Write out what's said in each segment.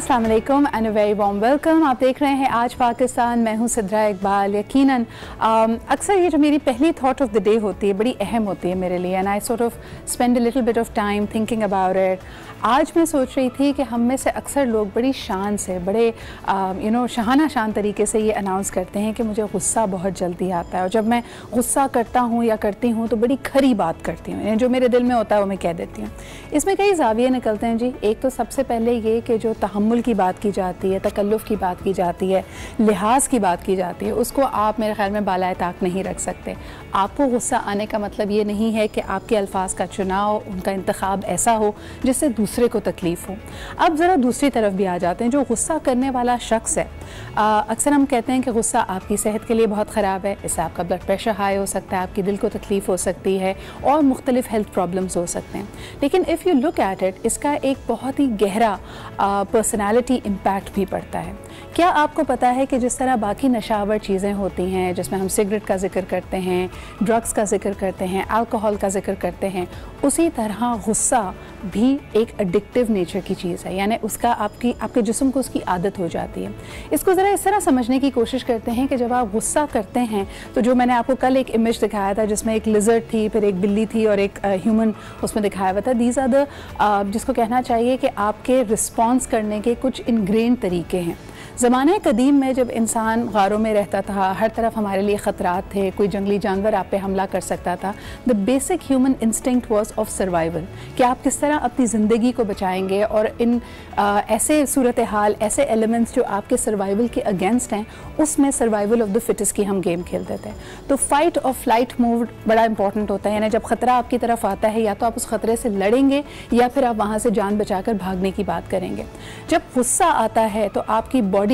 अस्सलाम वालेकुम and a very warm welcome. आप देख रहे हैं आज पाकिस्तान, मैं हूं सिद्रा इकबाल। यकीनन अक्सर ये जो मेरी पहली थॉट ऑफ द डे होती है बड़ी अहम होती है मेरे लिए and I sort of spend a little bit of time thinking about it. आज मैं सोच रही थी कि हम में से अक्सर लोग बड़ी शान से, बड़े शहाना शान तरीके से ये अनाउंस करते हैं कि मुझे गुस्सा बहुत जल्दी आता है और जब मैं गुस्सा करता हूँ या करती हूँ तो बड़ी खरी बात करती हूँ, यानी जो मेरे दिल में होता है वो मैं कह देती हूँ। इसमें कई ज़ाविये निकलते हैं जी। एक तो सबसे पहले ये कि जो तहम्मुल की बात की जाती है, तकल्लुफ़ की बात की जाती है, लिहाज की बात की जाती है, उसको आप मेरे ख्याल में बालाए ताक नहीं रख सकते। आपको गुस्सा आने का मतलब ये नहीं है कि आपके अल्फाज का चुनाव, उनका इंतखाब ऐसा हो जिससे दूसरे को तकलीफ़ हो। अब ज़रा दूसरी तरफ भी आ जाते हैं। जो गुस्सा करने वाला शख्स है, अक्सर हम कहते हैं कि गुस्सा आपकी सेहत के लिए बहुत ख़राब है, इससे आपका ब्लड प्रेशर हाई हो सकता है, आपकी दिल को तकलीफ़ हो सकती है और मुख्तलिफ़ हेल्थ प्रॉब्लम्स हो सकते हैं। लेकिन if you look at it, इसका एक बहुत ही गहरा पर्सनालिटी इम्पैक्ट भी पड़ता है। क्या आपको पता है कि जिस तरह बाकी नशावर चीज़ें होती हैं, जिसमें हम सिगरेट का जिक्र करते हैं, ड्रग्स का जिक्र करते हैं, अल्कोहल का जिक्र करते हैं, उसी तरह गुस्सा भी एक एडिक्टिव नेचर की चीज़ है, यानी उसका आपके जिस्म को उसकी आदत हो जाती है। इसको ज़रा इस तरह समझने की कोशिश करते हैं कि जब आप गुस्सा करते हैं तो जो मैंने आपको कल एक इमेज दिखाया था जिसमें एक लिजर्ड थी, फिर एक बिल्ली थी और एक ह्यूमन उसमें दिखाया हुआ था। दीज आर द जिसको कहना चाहिए कि आपके रिस्पॉन्स करने के कुछ इनग्रेन तरीके हैं। ज़माने कदीम में जब इंसान गारों में रहता था, हर तरफ हमारे लिए ख़तरात थे, कोई जंगली जानवर आप पे हमला कर सकता था। The basic human instinct was of survival, कि आप किस तरह अपनी ज़िंदगी को बचाएंगे और इन ऐसे सूरत हाल, ऐसे एलिमेंट्स जो आपके सर्वाइवल के अगेंस्ट हैं, उसमें सर्वाइवल ऑफ द फिटेस्ट की हम गेम खेलते थे। तो फाइट और फ्लाइट मोड बड़ा इंपॉर्टेंट होता है, यानी जब ख़तरा आपकी तरफ आता है या तो आप उस ख़तरे से लड़ेंगे या फिर आप वहाँ से जान बचाकर भागने की बात करेंगे। जब गुस्सा आता है तो आपकी बॉडी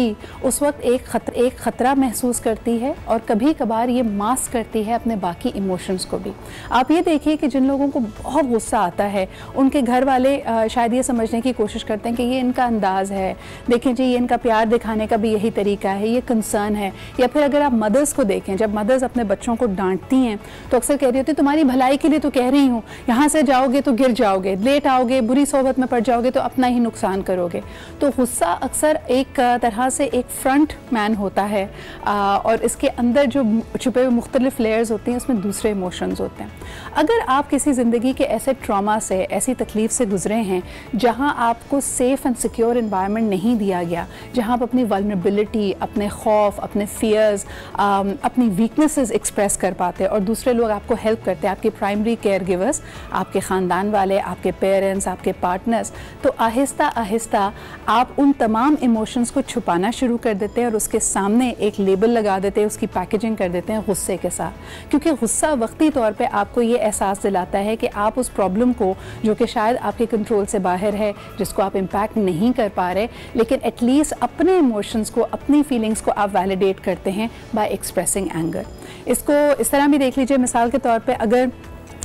उस वक्त एक ख़तरा महसूस करती है और कभी कभार ये मास्क करती है अपने बाकी इमोशंस को भी। आप ये देखिए कि जिन लोगों को बहुत गुस्सा आता है उनके घर वाले शायद ये समझने की कोशिश करते हैं कि ये इनका अंदाज़ है, देखें जी ये इनका प्यार दिखाने का भी यही तरीका है, ये कंसर्न है। या फिर अगर आप मदर्स को देखें, जब मदर्स अपने बच्चों को डांटती हैं तो अक्सर कह रही होती है तुम्हारी भलाई के लिए तो कह रही हूँ, यहाँ से जाओगे तो गिर जाओगे, लेट आओगे, बुरी सोबत में पड़ जाओगे तो अपना ही नुकसान करोगे। तो गुस्सा अक्सर एक तरह से एक फ्रंट मैन होता है और इसके अंदर जो छुपे हुए मुख्तलिफ लेयर्स होती हैं उसमें दूसरे इमोशंस होते हैं। अगर आप किसी ज़िंदगी के ऐसे ट्रॉमा से, ऐसी तकलीफ़ से गुजरे हैं जहां आपको सेफ़ एंड सिक्योर एनवायरनमेंट नहीं दिया गया, जहां आप अपनी वल्नरेबिलिटी, अपने खौफ, अपने फियर्स, अपनी वीकनेसेस एक्सप्रेस कर पाते और दूसरे लोग आपको हेल्प करते हैं, आपके प्राइमरी केयर गिवर्स, आपके ख़ानदान वाले, आपके पेरेंट्स, आपके पार्टनर्स, तो आहिस्ता आहिस्ता आप उन तमाम इमोशंस को छुपाना शुरू कर देते हैं और उसके सामने एक लेबल लगा देते हैं, उसकी पैकेजिंग कर देते हैं गुस्से के साथ। क्योंकि गुस्सा वक्ती तौर पे आपको ये एहसास दिलाता है कि आप उस प्रॉब्लम को, जो कि शायद आपके कंट्रोल से बाहर है, जिसको आप इम्पैक्ट नहीं कर पा रहे, लेकिन एटलीस्ट अपने इमोशंस को, अपनी फीलिंग्स को आप वैलिडेट करते हैं बाय एक्सप्रेसिंग एंगर। इसको इस तरह भी देख लीजिए, मिसाल के तौर पर अगर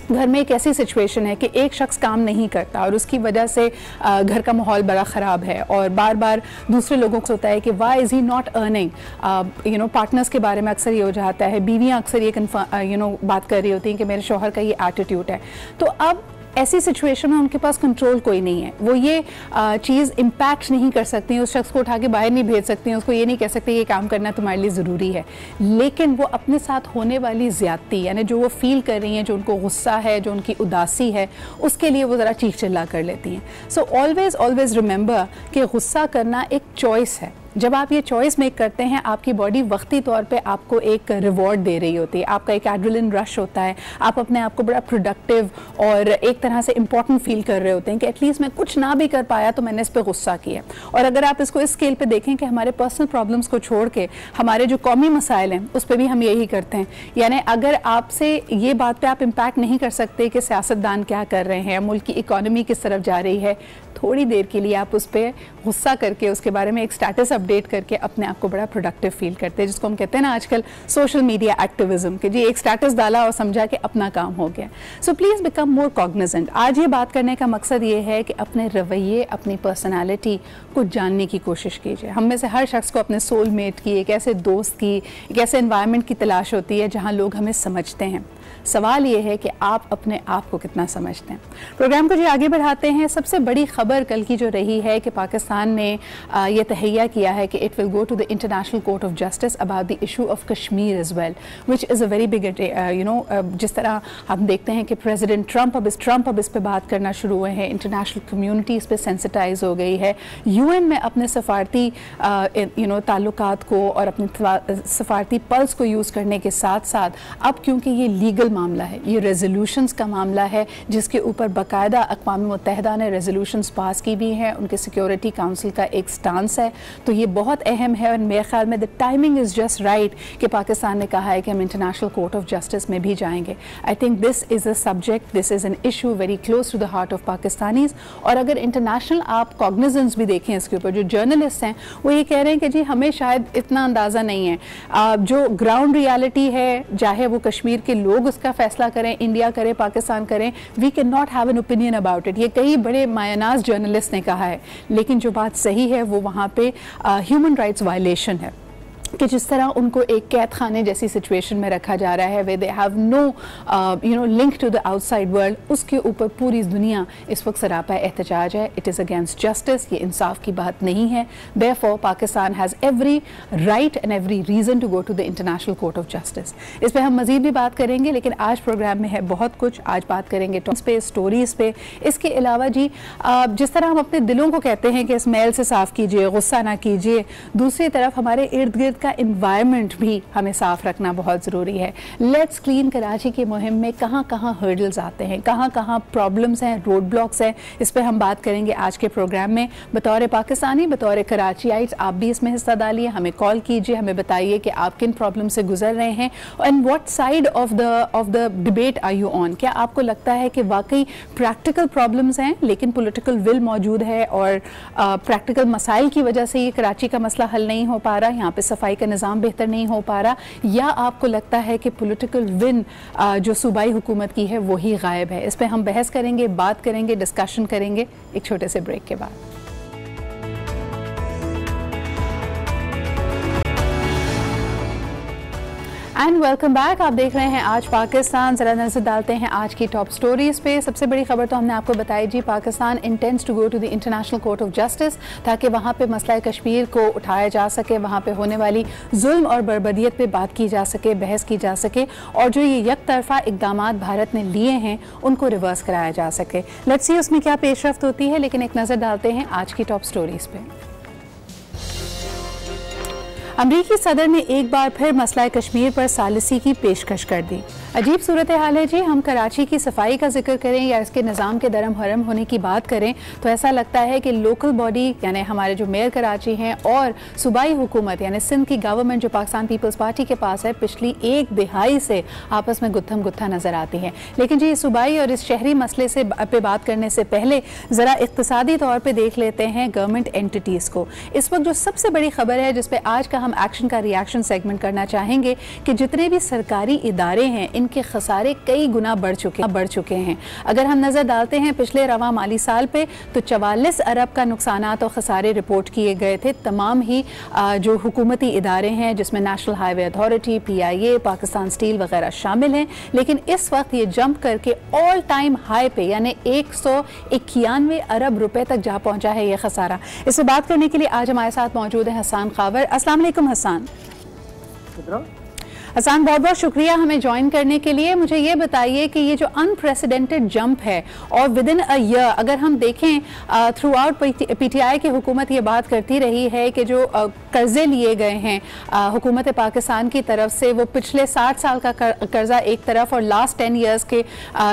घर में एक ऐसी सिचुएशन है कि एक शख्स काम नहीं करता और उसकी वजह से घर का माहौल बड़ा ख़राब है और बार बार दूसरे लोगों को होता है कि why is he not earning, partners के बारे में अक्सर ये हो जाता है, बीवियाँ अक्सर ये बात कर रही होती हैं कि मेरे शौहर का ये एटीट्यूड है। तो अब ऐसी सिचुएशन में उनके पास कंट्रोल कोई नहीं है, वो ये चीज़ इम्पैक्ट नहीं कर सकती हैं, उस शख्स को उठा के बाहर नहीं भेज सकती हैं, उसको ये नहीं कह सकती ये काम करना तुम्हारे लिए ज़रूरी है। लेकिन वो अपने साथ होने वाली ज़्यादती, यानी जो वो फील कर रही हैं, जो उनको गुस्सा है, जो उनकी उदासी है, उसके लिए वो ज़रा चीख चिल्ला कर लेती हैं। सो ऑलवेज़ रिमेंबर कि गुस्सा करना एक चॉइस है। जब आप ये चॉइस मेक करते हैं, आपकी बॉडी वक्ती तौर पे आपको एक रिवॉर्ड दे रही होती है, आपका एक एड्रेनलिन रश होता है, आप अपने आप को बड़ा प्रोडक्टिव और एक तरह से इंपॉर्टेंट फील कर रहे होते हैं कि एटलीस्ट मैं कुछ ना भी कर पाया तो मैंने इस पर गुस्सा किया। और अगर आप इसको इस स्केल पे देखें कि हमारे पर्सनल प्रॉब्लम्स को छोड़ के हमारे जो कौमी मसाइल हैं उस पर भी हम यही करते हैं। यानी अगर आपसे ये बात पे आप इम्पैक्ट नहीं कर सकते कि सियासतदान क्या कर रहे हैं, मुल्क की इकॉनमी किस तरफ जा रही है, थोड़ी देर के लिए आप उस पर गुस्सा करके उसके बारे में एक स्टेटस अपडेट करके अपने आप को बड़ा प्रोडक्टिव फील करते हैं, जिसको हम कहते हैं ना आजकल सोशल मीडिया एक्टिविज्म, कि जी एक स्टेटस डाला और समझा कि अपना काम हो गया। So please become more Cognizant. आज ये बात करने का मकसद ये है कि अपने रवैये, अपनी पर्सनालिटी को जानने की कोशिश कीजिए। हम में से हर शख्स को अपने सोलमेट की, एक ऐसे दोस्त की, एक ऐसे एनवायरनमेंट की तलाश होती है जहाँ लोग हमें समझते हैं। सवाल ये है कि आप अपने आप को कितना समझते हैं। प्रोग्राम को जी आगे बढ़ाते हैं। सबसे बड़ी खबर कल की जो रही है कि पाकिस्तान ने ये तहैया किया है कि it will go to the international court of justice about the issue of Kashmir as well, which is a very big जिस तरह हम देखते हैं कि प्रेसिडेंट ट्रंप अब इस पे बात करना शुरू हुए हैं, इंटरनेशनल कम्युनिटी इस पे सेंसिटाइज हो गई है, यूएन में अपने सफारती ताल्लुकात को और अपने सफारती पल्स को यूज़ करने के साथ साथ अब क्योंकि ये लीगल मामला है, ये रेजोल्यूशंस का मामला है जिसके ऊपर बाकायदा अक़वाम मुत्तहिदा ने रेजोल्यूशंस पास की भी हैं, उनके सिक्योरिटी काउंसिल का एक स्टांस है, तो ये बहुत अहम है और मेरे ख्याल में the timing is just right कि पाकिस्तान ने कहा है कि हम इंटरनेशनल कोर्ट ऑफ जस्टिस में भी जाएंगे। I think this is a subject, this is an issue very close to the heart of Pakistanis. और अगर इंटरनेशनल आप कॉग्निजेंस भी देखें इसके ऊपर, जो जर्नलिस्ट हैं वो ये कह रहे हैं कि जी हमें शायद इतना अंदाज़ा नहीं है, जो ग्राउंड रियलिटी है, चाहे वो कश्मीर के लोग उसका फैसला करें, इंडिया करे, पाकिस्तान करें, we can not have an opinion about it. ये कई बड़े मायनाज जर्नलिस्ट ने कहा है, लेकिन जो बात सही है वो वहाँ पे ह्यूमन राइट्स वायलेशन है कि जिस तरह उनको एक कैद खाने जैसी सिचुएशन में रखा जा रहा है, वे they have no link to the outside world, उसके ऊपर पूरी दुनिया इस वक्त सरापा एहतजाज है। इट इज़ अगेंस्ट जस्टिस, ये इंसाफ की बात नहीं है। Therefore Pakistan has every right and every reason to go to the international court of justice. इस पर हम मज़ीद भी बात करेंगे, लेकिन आज प्रोग्राम में है बहुत कुछ। आज बात करेंगे टॉप्स पे, स्टोरीज़ पे। इसके अलावा जी जिस तरह हम अपने दिलों को कहते हैं कि इस मैल से साफ़ कीजिए, गुस्सा ना कीजिए, दूसरी तरफ हमारे इर्द गिर्द का इन्वायरमेंट भी हमें साफ रखना बहुत ज़रूरी है। लेट्स क्लीन कराची की मुहिम में कहाँ कहाँ हर्डल्स आते हैं, कहाँ कहाँ प्रॉब्लम्स हैं, रोड ब्लॉक्स हैं, इस पर हम बात करेंगे आज के प्रोग्राम में। बतौर पाकिस्तानी, बतौर कराचीइट्स आप भी इसमें हिस्सा डालिए, हमें कॉल कीजिए, हमें बताइए कि आप किन प्रॉब्लम से गुजर रहे हैं and what side of the debate are you on. क्या आपको लगता है कि वाकई प्रैक्टिकल प्रॉब्लम्स हैं लेकिन पॉलिटिकल विल मौजूद है और प्रैक्टिकल मसाइल की वजह से ये कराची का मसला हल नहीं हो पा रहा, यहाँ पे सफाई का निज़ाम बेहतर नहीं हो पा रहा, या आपको लगता है कि पॉलिटिकल विन जो सूबाई हुकूमत की है वही गायब है? इस पर हम बहस करेंगे, बात करेंगे, डिस्कशन करेंगे एक छोटे से ब्रेक के बाद। And welcome back. आप देख रहे हैं आज पाकिस्तान। ज़रा नजर डालते हैं आज की टॉप स्टोरीज पे। सबसे बड़ी खबर तो हमने आपको बताई जी, Pakistan intends to go to the international court of Justice ताकि वहाँ पे मसला कश्मीर को उठाया जा सके, वहाँ पे होने वाली जुल्म और बर्बदियत पे बात की जा सके, बहस की जा सके और जो ये एक तरफा इकदाम भारत ने लिए हैं उनको रिवर्स कराया जा सके। लेट्स सी उसमें क्या पेशरफ्त होती है, लेकिन एक नज़र डालते हैं आज की टॉप स्टोरीज पे। अमरीकी सदर ने एक बार फिर मसला कश्मीर पर सालिसी की पेशकश कर दी। अजीब सूरत हाल है जी। हम कराची की सफाई का जिक्र करें या इसके निज़ाम के दरम हरम होने की बात करें तो ऐसा लगता है कि लोकल बॉडी यानी हमारे जो मेयर कराची हैं और सूबाई हुकूमत यानी सिंध की गवर्नमेंट जो पाकिस्तान पीपल्स पार्टी के पास है, पिछली एक दिहाई से आपस में गुत्थम गुत्था नज़र आती है। लेकिन जी सूबाई और इस शहरी मसले से पे बात करने से पहले ज़रा इक़्तिसादी तौर पर देख लेते हैं गवर्नमेंट एंटिटीज़ को। इस वक्त जो सबसे बड़ी खबर है जिस पर आज का हम एक्शन का रिएक्शन सेगमेंट करना चाहेंगे कि जितने भी सरकारी इदारे हैं इनके खसारे कई गुना बढ़ चुके हैं। अगर हम नज़र डालते हैं पिछले रवा माली साल पे तो 44 अरब का नुकसानात और खसारे रिपोर्ट किए गए थे। तमाम ही जो हुकूमती इदारे हैं जिसमें national highway authority, PIA, Pakistan steel वगैरह शामिल हैं, लेकिन इस वक्त ये जंप करके ऑल टाइम हाई पे यानी 191 अरब रुपए तक जा पहुंचा है ये खसारा। इससे बात करने के लिए आज हमारे साथ मौजूद है हसन खावर। अस्सलाम वालेकुम हसन। हसन, बहुत बहुत शुक्रिया हमें ज्वाइन करने के लिए। मुझे ये बताइए कि ये जो अनप्रेसिडेंटेड जंप है और विद इन अ ईयर अगर हम देखें थ्रू आउट PTI की हुकूमत ये बात करती रही है कि जो कर्जे लिए गए हैं हुकूमत पाकिस्तान की तरफ से वो पिछले 60 साल का कर्जा एक तरफ और लास्ट 10 ईयर्स के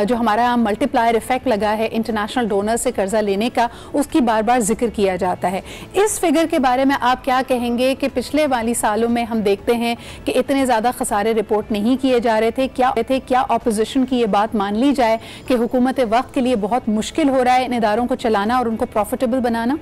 जो हमारा मल्टीप्लायर इफेक्ट लगा है इंटरनेशनल डोनर से कर्जा लेने का, उसकी बार बार जिक्र किया जाता है। इस फिगर के बारे में आप क्या कहेंगे कि पिछले वाली सालों में हम देखते हैं कि इतने ज़्यादा खसारे रिपोर्ट नहीं किए जा रहे थे, क्या ऑपोजिशन की ये बात मान ली जाए कि हुकूमत वक्त के लिए बहुत मुश्किल हो रहा है इन इदारों को चलाना और उनको प्रॉफिटेबल बनाना?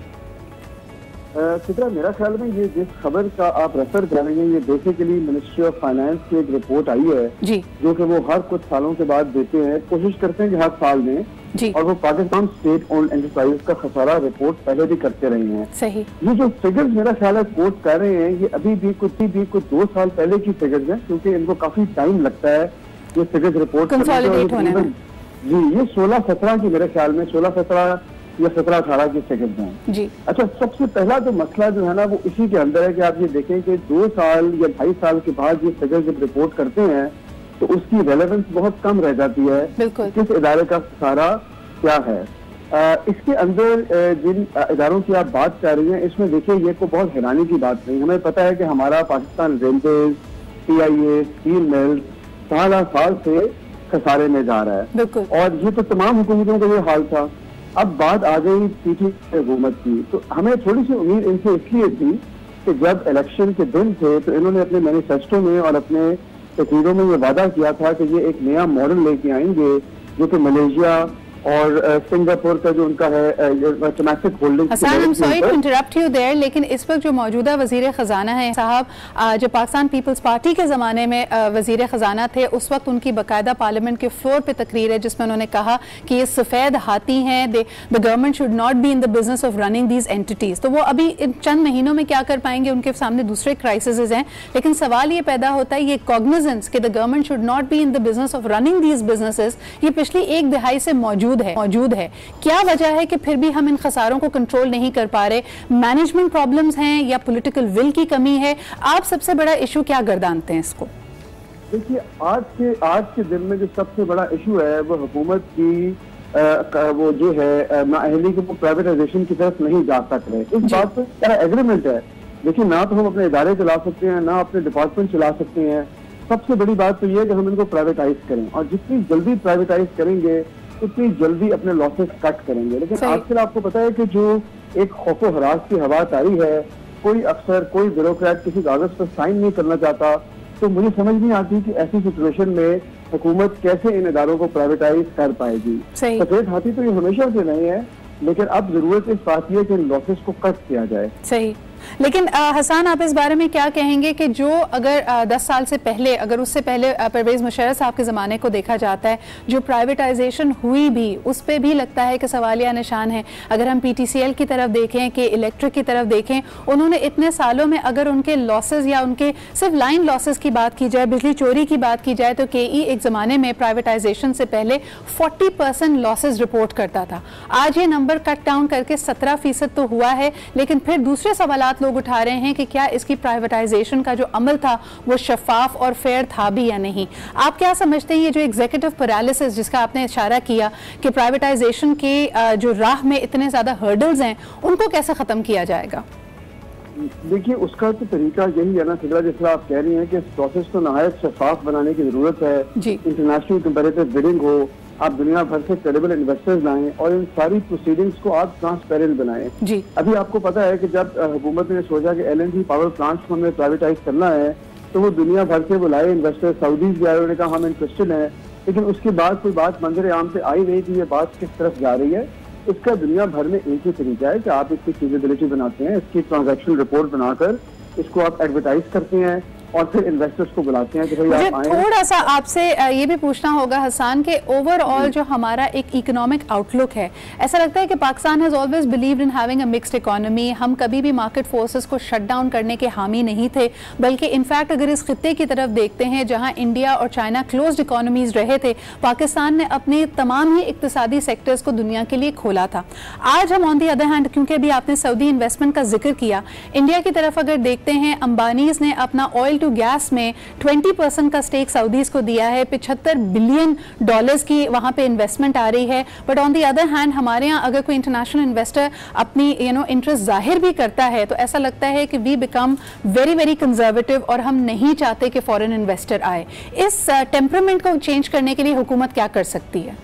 फिक्रा, मेरा ख्याल में ये जिस खबर का आप रेफर कर रहे हैं ये बेसिकली मिनिस्ट्री ऑफ फाइनेंस की एक रिपोर्ट आई है जी, जो कि वो हर कुछ सालों के बाद देते हैं, कोशिश करते हैं कि हर साल दें जी, और वो पाकिस्तान स्टेट ओन्ड एंटरप्राइज का खसारा रिपोर्ट पहले भी करते रहे हैं। सही। ये जो फिगर्स मेरा ख्याल है कोट कर रहे हैं ये अभी भी कुछ 2 साल पहले की फिगर्स हैं, क्योंकि इनको काफी टाइम लगता है ये फिगर्स रिपोर्ट कंसोलिडेट होने में। जी, ये 16-17 की, मेरे ख्याल में 16-17 या 17-18 की फिगर्स हैं जी। अच्छा, सबसे पहला तो मसला जो है ना वो इसी के अंदर है कि आप ये देखें कि 2 साल या 2.5 साल के बाद ये फिगर्स जब रिपोर्ट करते हैं तो उसकी रेलेवेंस बहुत कम रह जाती है, किस इदारे का खसारा क्या है। इसके अंदर जिन इदारों की आप बात कर रही हैं, इसमें देखिए ये को बहुत हैरानी की बात नहीं, हमें पता है कि हमारा Pakistan railways, PIA, steel mills साल से खसारे में जा रहा है और ये तो तमाम हुकूमतों का ये हाल था। अब बात आ गई PTI हुकूमत की, तो हमें थोड़ी सी उम्मीद इनसे इसलिए थी कि जब इलेक्शन के दिन थे तो इन्होंने अपने मैनिफेस्टो में और अपने तकरीरों में ये वादा किया था कि ये एक नया मॉडल लेके आएंगे जो कि मलेशिया और सिंगापुर का जो उनका है domestic holding. Hasan, I'm sorry to interrupt you there, लेकिन इस वक्त जो मौजूदा वजीर खजाना है साहब, जो पाकिस्तान पीपल्स पार्टी के ज़माने में वजीर खजाना थे, उस वक्त उनकी बाकायदा पार्लियामेंट के फ्लोर पे तकरीर है जिसमें उन्होंने कहा कि ये सफ़ेद हाथी हैं, the government should not be in the business of running these entities. तो वो अभी इन चंद महीनों में क्या कर पाएंगे, उनके सामने दूसरे क्राइसिस हैं, लेकिन सवाल ये पैदा होता है ये कॉग्निजेंस कि the government should not be in the business of running these businesses, ये पिछली 1 दिहाई से मौजूद है। क्या वजह है कि फिर भी हम इन खसारों को कंट्रोल नहीं कर पा रहे? मैनेजमेंट प्रॉब्लम्स हैं या पॉलिटिकल विल की कमी है? आप सबसे बड़ा इशू क्या गर्दानते हैं इसको? देखिए, आज के दिन में जो सबसे बड़ा इशू है वो हुकूमत की वो जो है नाअहली की वो प्राइवेटाइजेशन की तरफ नहीं जा सक रहे। इस बात पर सारा एग्रीमेंट है। देखिए, ना तो हम अपने इदारे चला सकते हैं, ना अपने डिपार्टमेंट चला सकते हैं। सबसे बड़ी बात तो ये है कि हम इनको प्राइवेटाइज करें और जितनी जल्दी प्राइवेटाइज करेंगे उतनी जल्दी अपने लॉसेस कट करेंगे। लेकिन आजकल आपको पता है कि जो एक खौफ व हरास की हवा तारी है, कोई अफसर, कोई ब्यूरोक्रेट किसी कागज पर साइन नहीं करना चाहता, तो मुझे समझ नहीं आती कि ऐसी सिचुएशन में हुकूमत कैसे इन इदारों को प्राइवेटाइज कर पाएगी। सफेद हाथी तो ये हमेशा से नहीं है, लेकिन अब जरूरत इस बात की है कि इन लॉसेस को कट किया जाए। सही। लेकिन हसन, आप इस बारे में क्या कहेंगे कि जो अगर 10 साल से पहले, अगर उससे पहले परवेज़ मुशर्रफ साहब के ज़माने को देखा जाता है, जो प्राइवेटाइजेशन हुई भी उस पर भी लगता है कि सवालिया निशान है। अगर हम PTCL की तरफ देखें कि इलेक्ट्रिक की तरफ देखें, उन्होंने इतने सालों में अगर उनके लॉसेस या उनके सिर्फ लाइन लॉसेस की बात की जाए, बिजली चोरी की बात की जाए, तो KE एक ज़माने में प्राइवेटाइजेशन से पहले 40% लॉसेस रिपोर्ट करता था। आज ये नंबर कट डाउन करके 17% तो हुआ है, लेकिन फिर दूसरे सवाल लोग उठा रहे हैं कि क्या इसकी प्राइवेटाइजेशन का जो अमल था वो शफाफ और फेयर था भी या नहीं। आप क्या समझते हैं ये जो एग्जीक्यूटिव पैरालिसिस जिसका आपने इशारा किया कि प्राइवेटाइजेशन के जो राह में इतने ज्यादा हर्डल्स हैं, उनको कैसे खत्म किया जाएगा? देखिए, उसका तो तरीका यही है ना सिद्रा, जिस तरह आप कह रही हैं कि इस प्रोसेस को नहायत शफाफ बनाने की जरूरत है। इंटरनेशनल कंपैरेटिव बिडिंग हो, आप दुनिया भर से क्रेडिबल इन्वेस्टर्स लाएं और इन सारी प्रोसीडिंग्स को आप ट्रांसपेरेंट बनाएं। अभी आपको पता है कि जब हुकूमत ने सोचा कि LNG पावर प्लांट्स को हमें प्राइवेटाइज करना है तो वो दुनिया भर से बुलाए इन्वेस्टर्स, सऊदीज भी आए, उन्होंने कहा हम इंटरेस्टेड हैं, लेकिन उसके बाद कोई बात मंजर आम पे आई नहीं कि ये बात किस तरफ जा रही है। इसका दुनिया भर में एक ही तरीका है कि आप इसकी फीजिबिलिटी बनाते हैं, इसकी ट्रांजैक्शन रिपोर्ट बनाकर इसको आप एडवर्टाइज करते हैं और फिर इन्वेस्टर्स को बुलाते हैं कि भाई आप आए। थोड़ा सा आपसे ये भी पूछना होगा हसन के ओवरऑल जो हमारा एक इकोनॉमिक आउटलुक है, ऐसा लगता है कि Pakistan has always believed in having a mixed economy. हम कभी भी मार्केट फोर्सेस को शट डाउन करने के हामी नहीं थे, बल्कि इनफैक्ट अगर इस खित्ते की तरफ देखते हैं जहां इंडिया और चाइना क्लोज्ड इकोनॉमीज रहे थे, पाकिस्तान ने अपने तमाम ही इक्तिसादी सेक्टर्स को दुनिया के लिए खोला था। आज हम ऑन दी अदर हैंड, क्योंकि अभी आपने सऊदी इन्वेस्टमेंट का जिक्र किया, इंडिया की तरफ अगर देखते हैं, अंबानीज ने अपना ऑयल टू गैस में 20% का स्टेक सऊदीज को दिया है, $75 बिलियन की वहां पे इन्वेस्टमेंट आ रही है। But on the other hand हमारे यहाँ अगर कोई इंटरनेशनल इन्वेस्टर अपनी इंटरेस्ट जाहिर भी करता है तो ऐसा लगता है कि we become very very conservative और हम नहीं चाहते कि फॉरेन इन्वेस्टर आए। इस टेम्परामेंट को चेंज करने के लिए हुकूमत क्या कर सकती है?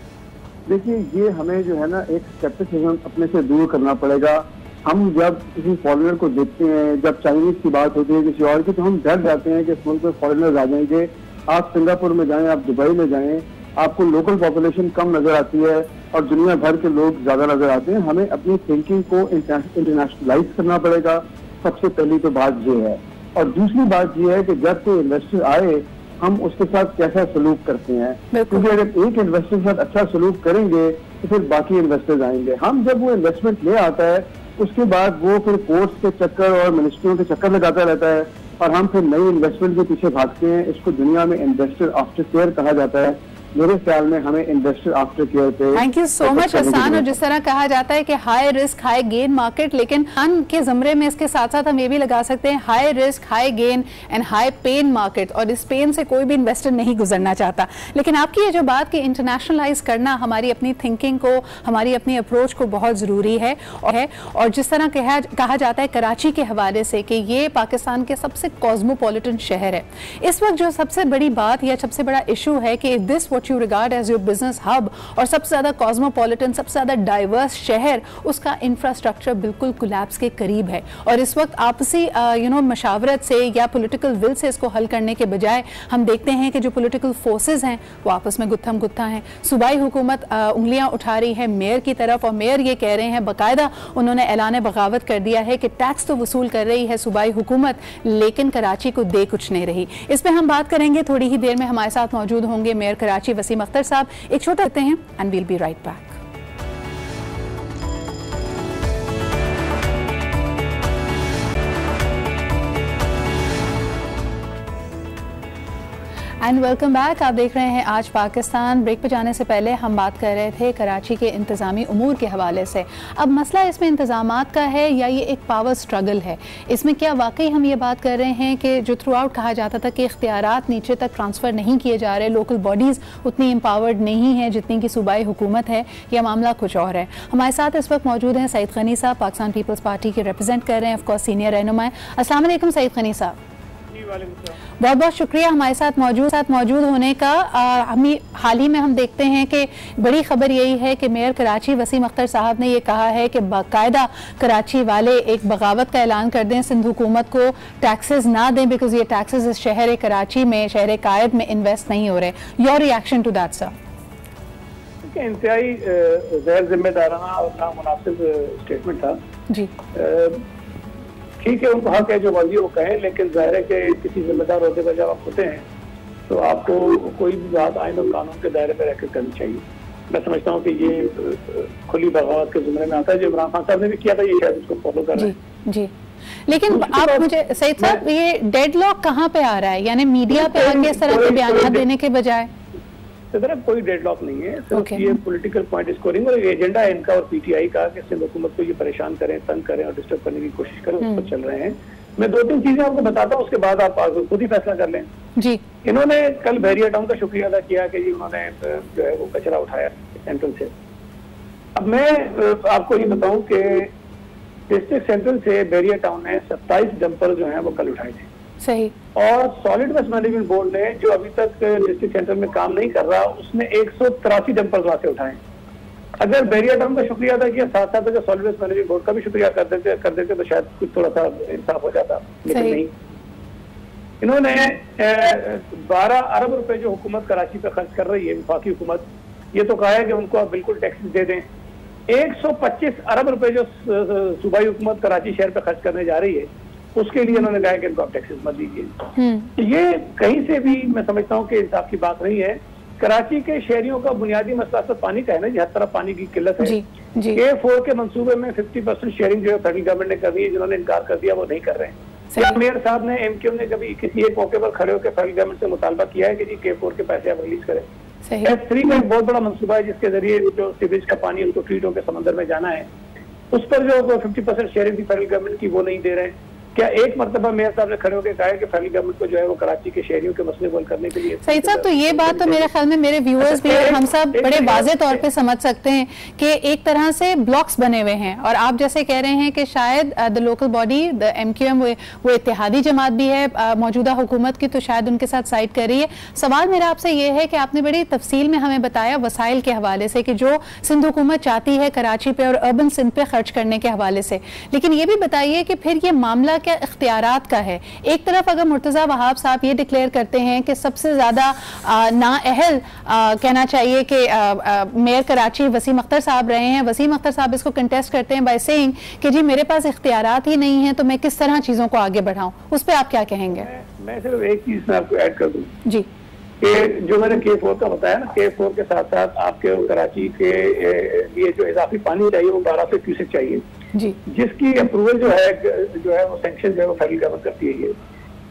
देखिए, ये हमें जो है ना एक स्केप्टिसिज्म अपने से दूर करना पड़ेगा। हम जब किसी फॉरेनर को देखते हैं, जब चाइनीज की बात होती है किसी और की, तो हम डर जाते हैं कि इस मुल्क में फॉरेनर्स आ जाएंगे। आप सिंगापुर में जाएं, आप दुबई में जाएं, आपको लोकल पॉपुलेशन कम नजर आती है और दुनिया भर के लोग ज्यादा नजर आते हैं। हमें अपनी थिंकिंग को इंटरनेशनलाइज करना पड़ेगा, सबसे पहली तो बात ये है। और दूसरी बात ये है कि जब कोई इन्वेस्टर आए हम उसके साथ कैसा सलूक करते हैं, क्योंकि अगर एक इन्वेस्टर के साथ अच्छा सलूक करेंगे तो फिर बाकी इन्वेस्टर्स आएंगे। हम जब वो इन्वेस्टमेंट ले आता है उसके बाद वो फिर कोर्ट्स के चक्कर और मिनिस्ट्रियों के चक्कर लगाता रहता है, और हम फिर नई इन्वेस्टमेंट के पीछे भागते हैं। इसको दुनिया में इन्वेस्टर आफ्टर केयर कहा जाता है। मेरे ख्याल में हमें इन्वेस्टर आफ्टर केयर पे thank you so much Hasan. और जिस तरह कहा जाता है कि high risk high gain market, लेकिन अन के ज़मरे में इसके साथ साथ हम ये भी लगा सकते हैं high risk high gain and high pain market, और इस पेन से कोई भी इन्वेस्टर नहीं गुजरना चाहता। लेकिन आपकी ये जो बात कि इंटरनेशनलाइज करना हमारी अपनी थिंकिंग को, हमारी अपनी अप्रोच को बहुत ज़रूरी है। और जिस तरह कहा जाता है कराची के हवाले से कि ये पाकिस्तान के सबसे कॉस्मोपॉलिटन शहर है, इस वक्त जो सबसे बड़ी बात या सबसे बड़ा इशू है कि this what you regard as your business hub और सबसे ज्यादा कॉस्मोपॉलिटन, सबसे ज्यादा डाइवर्स शहर, उसका इंफ्रास्ट्रक्चर बिल्कुल कोलैप्स के करीब है। और इस वक्त आपसी मशावरत से या पॉलिटिकल विल से इसको हल करने के बजाय हम देखते हैं कि जो पॉलिटिकल फोर्सेस हैं वो आपस में गुत्थम गुत्था हैं। सूबाई हुकूमत उंगलियां उठा रही है मेयर की तरफ, और मेयर ये कह रहे हैं, बाकायदा उन्होंने ऐलान बगावत कर दिया है कि टैक्स तो वसूल कर रही है सूबाई हुकूमत, लेकिन कराची को दे कुछ नहीं रही। इस पर हम बात करेंगे थोड़ी ही देर में। हमारे साथ मौजूद होंगे मेयर कराची वसीम अख्तर साहब। एक छोटा लेते हैं and we'll be right back. And welcome back. आप देख रहे हैं आज पाकिस्तान। ब्रेक पे जाने से पहले हम बात कर रहे थे कराची के इंतज़ामी उमूर के हवाले से। अब मसला इसमें इंतज़ामात का है या ये एक पावर स्ट्रगल है? इसमें क्या वाकई हम ये बात कर रहे हैं कि जो थ्रू आउट कहा जाता था कि इख्तियारात नीचे तक ट्रांसफ़र नहीं किए जा रहे, लोकल बॉडीज़ उतनी एम्पावर्ड नहीं है जितनी की सूबाई हुकूमत है, या मामला कुछ और है? हमारे साथ इस वक्त मौजूद हैं सईद गनी साहब, पाकिस्तान पीपल्स पार्टी के रिप्रेजेंट कर रहे हैं, ऑफकोर्स सीनियर रहनुमा। अस्सलाम वालेकुम सईद गनी साहब। बहुत बहुत शुक्रिया हमारे साथ मौजूद होने का। हाल ही में हम देखते हैं कि बड़ी खबर यही है कि मेयर कराची वसीम अख्तर साहब ने ये कहा है कि बाकायदा कराची वाले एक बगावत का ऐलान कर दें, सिंध हुकूमत को टैक्सेस ना दें, बिकॉज ये टैक्सेस इस शहर कराची में, शहर कायद में इन्वेस्ट नहीं हो रहे। Your reaction to that sir? इंतहाई गैर जिम्मेदाराना और नामुनासिब स्टेटमेंट था जी। ठीक है, उनको हक है जो मर्जी वो कहें, लेकिन जाहिर है कि किसी जिम्मेदार होते पर जब आप होते हैं तो आपको कोई भी बात आइन और कानून के दायरे में रहकर करनी चाहिए। मैं समझता हूँ कि ये खुली बगावत के जुमरे में आता है, जो इमरान खान साहब ने भी किया था, ये शायद उसको फॉलो कर रहे हैं जी। लेकिन आप मुझे सईद साहब, ये डेडलॉक कहाँ पे आ रहा है? यानी मीडिया पे आगे इस तरह के बयान देने के बजाय कोई डेडलॉक नहीं है, सिर्फ ये पॉलिटिकल पॉइंट स्कोरिंग और एजेंडा है इनका और पीटीआई का कि सिंध हुकूमत को ये परेशान करें, तंग करें और डिस्टर्ब करने की कोशिश करें, उस पर चल रहे हैं। मैं 2-3 चीजें आपको बताता हूँ, उसके बाद आप खुद ही फैसला कर लें जी। इन्होंने कल बहरिया टाउन का शुक्रिया अदा किया कि जी उन्होंने जो है वो कचरा उठाया सेंट्रल से। अब मैं आपको ये बताऊं कि डिस्ट्रिक्ट सेंट्रल से बहरिया टाउन ने 27 डंपर जो है वो कल उठाए थे। सही। और सॉलिड वेस्ट मैनेजमेंट बोर्ड ने, जो अभी तक डिस्ट्रिक्ट सेंटर में काम नहीं कर रहा, उसने 183 डंपर वहां से उठाए। अगर बहरिया टाउन का शुक्रिया अदा किया, साथ साथ अगर सॉलिड वेस्ट मैनेजमेंट बोर्ड का भी शुक्रिया कर देते तो शायद कुछ थोड़ा सा इंसाफ हो जाता, लेकिन नहीं। इन्होंने 12 अरब रुपए जो हुकूमत कराची पे खर्च कर रही है, वफाकी हुकूमत, ये तो कहा है कि उनको आप बिल्कुल टैक्सेस दे दें। 125 अरब रुपए जो सूबाई हुकूमत कराची शहर पे खर्च करने जा रही है, उसके लिए उन्होंने कहा कि इनको आप टैक्सेस मत दीजिए। तो ये कहीं से भी मैं समझता हूँ कि इंसाफ की बात नहीं है। कराची के शहरियों का बुनियादी मसला तो पानी का है ना जी, हर तरफ पानी की किल्लत है। K4 के मंसूबे में 50% शेयरिंग जो है फेडरल गवर्नमेंट ने कर दी है, जिन्होंने इनकार कर दिया वो नहीं कर रहे हैं। मेयर साहब ने, एमक्यू ने कभी किसी एक मौके पर खड़े होकर फेडरल गवर्नमेंट से मुतालबा किया है कि जी K4 के पैसे आप रिलीज करें। S3 में एक बहुत बड़ा मंसूबा है जिसके जरिए जो सीवेज का पानी उनको ट्रीट होकर समंदर में जाना है, उस पर जो 50% शेयरिंग थी फेडरल गवर्नमेंट की, वो नहीं दे रहे हैं। क्या एक मरतबा मेयर साहब ने खड़े होकर कहा है कि फेडरल गवर्नमेंट को जो है वो कराची के शहरियों के मसले को हल करने के लिए? सईद साहब, तो ये बात तो मेरे ख्याल में मेरे व्यूअर्स भी और हम सब बड़े वाज़े तौर पे समझ सकते हैं कि एक तरह से ब्लॉक्स बने हुए हैं, और आप जैसे कह रहे हैं कि शायद the local body, the MQM, वो इत्तेहादी जमात भी है मौजूदा हुकूमत की, तो शायद उनके साथ साइड कर रही है। सवाल मेरा आपसे ये है कि आपने बड़ी तफसील में हमें बताया वसाइल के हवाले से कि जो सिंध हुकूमत चाहती है कराची पे और अर्बन सिंध पे खर्च करने के हवाले से, लेकिन ये भी बताइए कि फिर ये मामला क्या इख्तियारात का है? एक तरफ अगर मुर्तज़ा वहाब साहब ये डिक्लेयर करते हैं कि सबसे ज़्यादा नाअहल कहना चाहिए कि मेयर कराची वसीम अख्तर साहब रहे हैं, वसीम अख्तर साहब इसको कंटेस्ट करते हैं बाय सेइंग कि जी मेरे पास इख्तियारात ही नहीं है, तो मैं किस तरह चीज़ों को आगे बढ़ाऊं। उस पर आप क्या कहेंगे? मैं सिर्फ एक चीज़ आपको ऐड कर दूं जी, कि जो मैंने K4 का बताया ना, K4 के साथ साथ आपके कराची के लिए जो इजाफी पानी चाहिए वो 1200 क्यूसेक चाहिए जी, जिसकी अप्रूवल जो है वो सैंक्शन जो है वो फेडरल गवर्नमेंट करती है।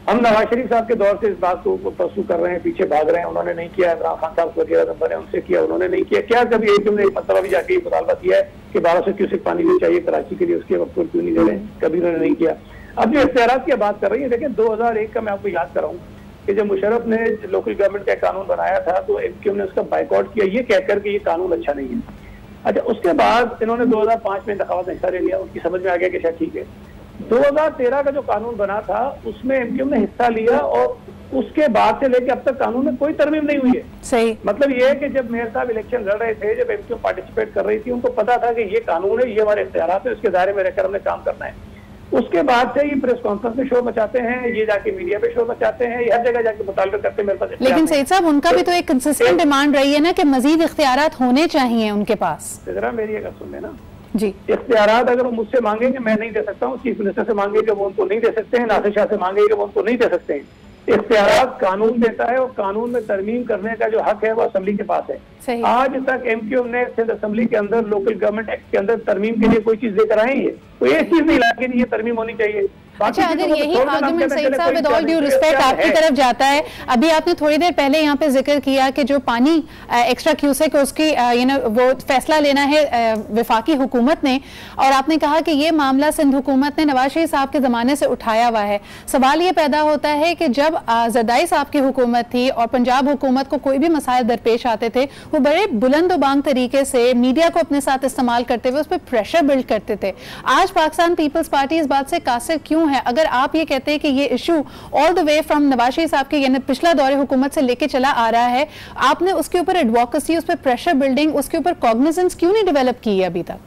हम नवाज शरीफ साहब के दौर से इस बात को परसू कर रहे हैं, पीछे भाग रहे हैं, उन्होंने नहीं किया। इमरान खान साहब वज़ीर आज़म बने, उनसे किया, उन्होंने नहीं किया। क्या कभी एक मतलब भी जाके मुतालबा किया है कि 1200 क्यूसेक पानी जो चाहिए कराची के लिए, उसके वक्त क्यों नहीं दे रहे? कभी उन्होंने नहीं किया। अब जो इख्तियारात की बात कर रही है, देखिए 2001 का मैं आपको याद कराऊं कि जब मुशर्रफ ने लोकल गवर्नमेंट का कानून बनाया था तो एमक्यूएम ने उसका बाइकआउट किया, ये कहकर कि ये कानून अच्छा नहीं है। अच्छा, उसके बाद इन्होंने 2005 में इंतखाबात में हिस्सा ले लिया, उनकी समझ में आ गया कि शायद ठीक है। 2013 का जो कानून बना था उसमें एमक्यूएम ने हिस्सा लिया और उसके बाद से लेके अब तक कानून में कोई तरमीम नहीं हुई है। सही मतलब ये है कि जब मेयर साहब इलेक्शन लड़ रहे थे, जब एमक्यूएम पार्टिसिपेट कर रही थी, उनको पता था कि ये कानून है, ये हमारे इख्तियारात है, उसके दायरे में रहकर हमने काम करना है। उसके बाद से ये प्रेस कॉन्फ्रेंस में शोर मचाते हैं, ये जाके मीडिया पे शोर मचाते हैं, ये हर जगह जाके मुतालबे करते हैं मेरे पास। लेकिन सईद साहब, उनका भी तो एक कंसिस्टेंट डिमांड रही है ना कि मजीद इख्तियारात होने चाहिए उनके पास। जरा मेरी एक सुन लेना जी। इख्तियारात अगर वो मुझसे मांगेंगे मैं नहीं दे सकता हूँ, चीफ मिनिस्टर से मांगेंगे वो उनको नहीं दे सकते हैं, नासिर शाह से मांगेंगे वो उनको नहीं दे सकते हैं। इख्तियारात कानून देता है और कानून में तरमीम करने का जो हक है वो असेंबली के पास है। आज तक एमक्यूएम ने सिंध असेंबली के अंदर लोकल गवर्नमेंट एक्ट के अंदर तरमीम के लिए कोई चीज देकर आई है? तो ये चीज नहीं ला के ये तरमीम होनी चाहिए। अच्छा, अगर यही आर्गुमेंट सईद साहब विद ऑल ड्यू रिस्पेक्ट आपकी तरफ जाता है, अभी आपने थोड़ी देर पहले यहाँ पे जिक्र किया कि जो पानी एक्स्ट्रा क्यूसेक उसकी वो फैसला लेना है वफाकी हुकूमत ने, और आपने कहा कि ये मामला सिंध हुकूमत ने नवाज शरीफ साहब के ज़माने से उठाया हुआ है। सवाल ये पैदा होता है कि जब जरदारी साहब की हुकूमत थी और पंजाब हुकूमत को कोई भी मसाइल दरपेश आते थे, वो बड़े बुलंद बांग तरीके से मीडिया को अपने साथ इस्तेमाल करते हुए उस पर प्रेशर बिल्ड करते थे। आज पाकिस्तान पीपल्स पार्टी इस बात से कासिर क्यों है? अगर आप ये कहते हैं कि ये issue all the way from Nawaz Sharif साहब के यानी पिछला दौरे हुकूमत से लेके चला आ रहा है, आपने उसके ऊपर एडवोकेसी, उस पर प्रेशर बिल्डिंग, उसके ऊपर कॉग्निजेंस क्यों नहीं डेवलप की है अभी तक?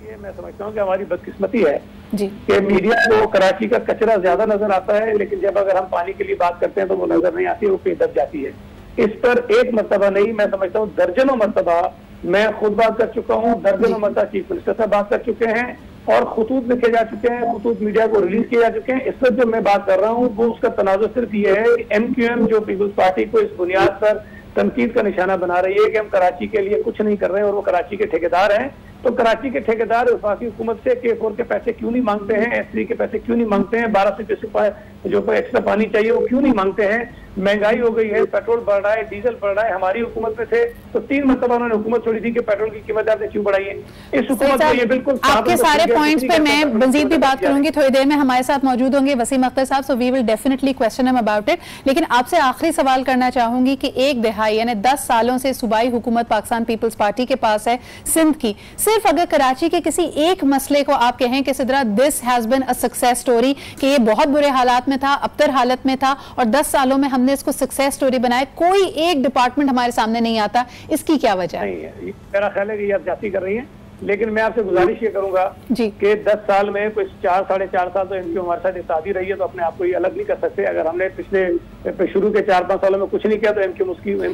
ये मैं समझता हूँ कि हमारी बदकिस्मती है जी कि मीडिया को कराची का कचरा ज्यादा नजर आता है, लेकिन जब अगर हम पानी के लिए बात करते हैं तो वो नजर नहीं आती, वो कहीं दब जाती है। इस पर एक मरतबा नहीं, मैं समझता हूँ दर्जनों मरतबा मैं खुद बात कर चुका हूँ, दर्जनों मरतबा चीफ मिनिस्टर साहब बात कर चुके हैं और खुतूत लिखे जा चुके हैं, खुतूत मीडिया को रिलीज किए जा चुके हैं। इस पर जो मैं बात कर रहा हूँ वो उसका तनाजुर सिर्फ ये है कि एमक्यूएम जो पीपल्स पार्टी को इस बुनियाद पर तनकीद का निशाना बना रही है कि हम कराची के लिए कुछ नहीं कर रहे हैं और वो कराची के ठेकेदार हैं। तो कराची के ठेकेदार वफाकी हुकूमत से K4 के पैसे क्यों नहीं मांगते हैं, S3 के पैसे क्यों नहीं मांगते हैं, 1200 जो एक्स्ट्रा पानी चाहिए वो क्यों नहीं मांगते हैं? महंगाई हो गई है, पेट्रोल बढ़ रहा है, डीजल बढ़ रहा है। हमारी हुकूमत में थे तो 3 मरतबा उन्होंने हुकूमत छोड़ी थी कि पेट्रोल की कीमत आपने क्यों बढ़ाई है? इस हुकूमत में ये बिल्कुल आपके सारे पॉइंट्स पे मैं मजीद भी बात करूंगी, थोड़ी देर में हमारे साथ मौजूद होंगे वसीम अख्तर साहब, so we will definitely question him about it. लेकिन आपसे आखिरी सवाल करना चाहूंगी कि एक दिहाई यानी 10 सालों से सूबाई हुकूमत पाकिस्तान पीपल्स पार्टी के पास है सिंध की। सिर्फ अगर कराची के किसी एक मसले को आप कहें कि Sidra this has been a success story, कि ये बहुत बुरे हालात में था, अबतर हालत में था और 10 सालों में हमने इसको सक्सेस स्टोरी बनाया, कोई एक डिपार्टमेंट हमारे सामने नहीं आता, इसकी क्या वजह है? मेरा ख्याल है कि ये आप जाती कर रही हैं, लेकिन मैं आपसे गुजारिश ये करूंगा कि 10 साल में कुछ 4 साढ़े 4 साल तो इनकी हमारे साथ इत्तेहादी रही है, तो अपने आप को ये अलग नहीं कर सकते। अगर हमने पिछले शुरू के 4-5 सालों में कुछ नहीं किया तो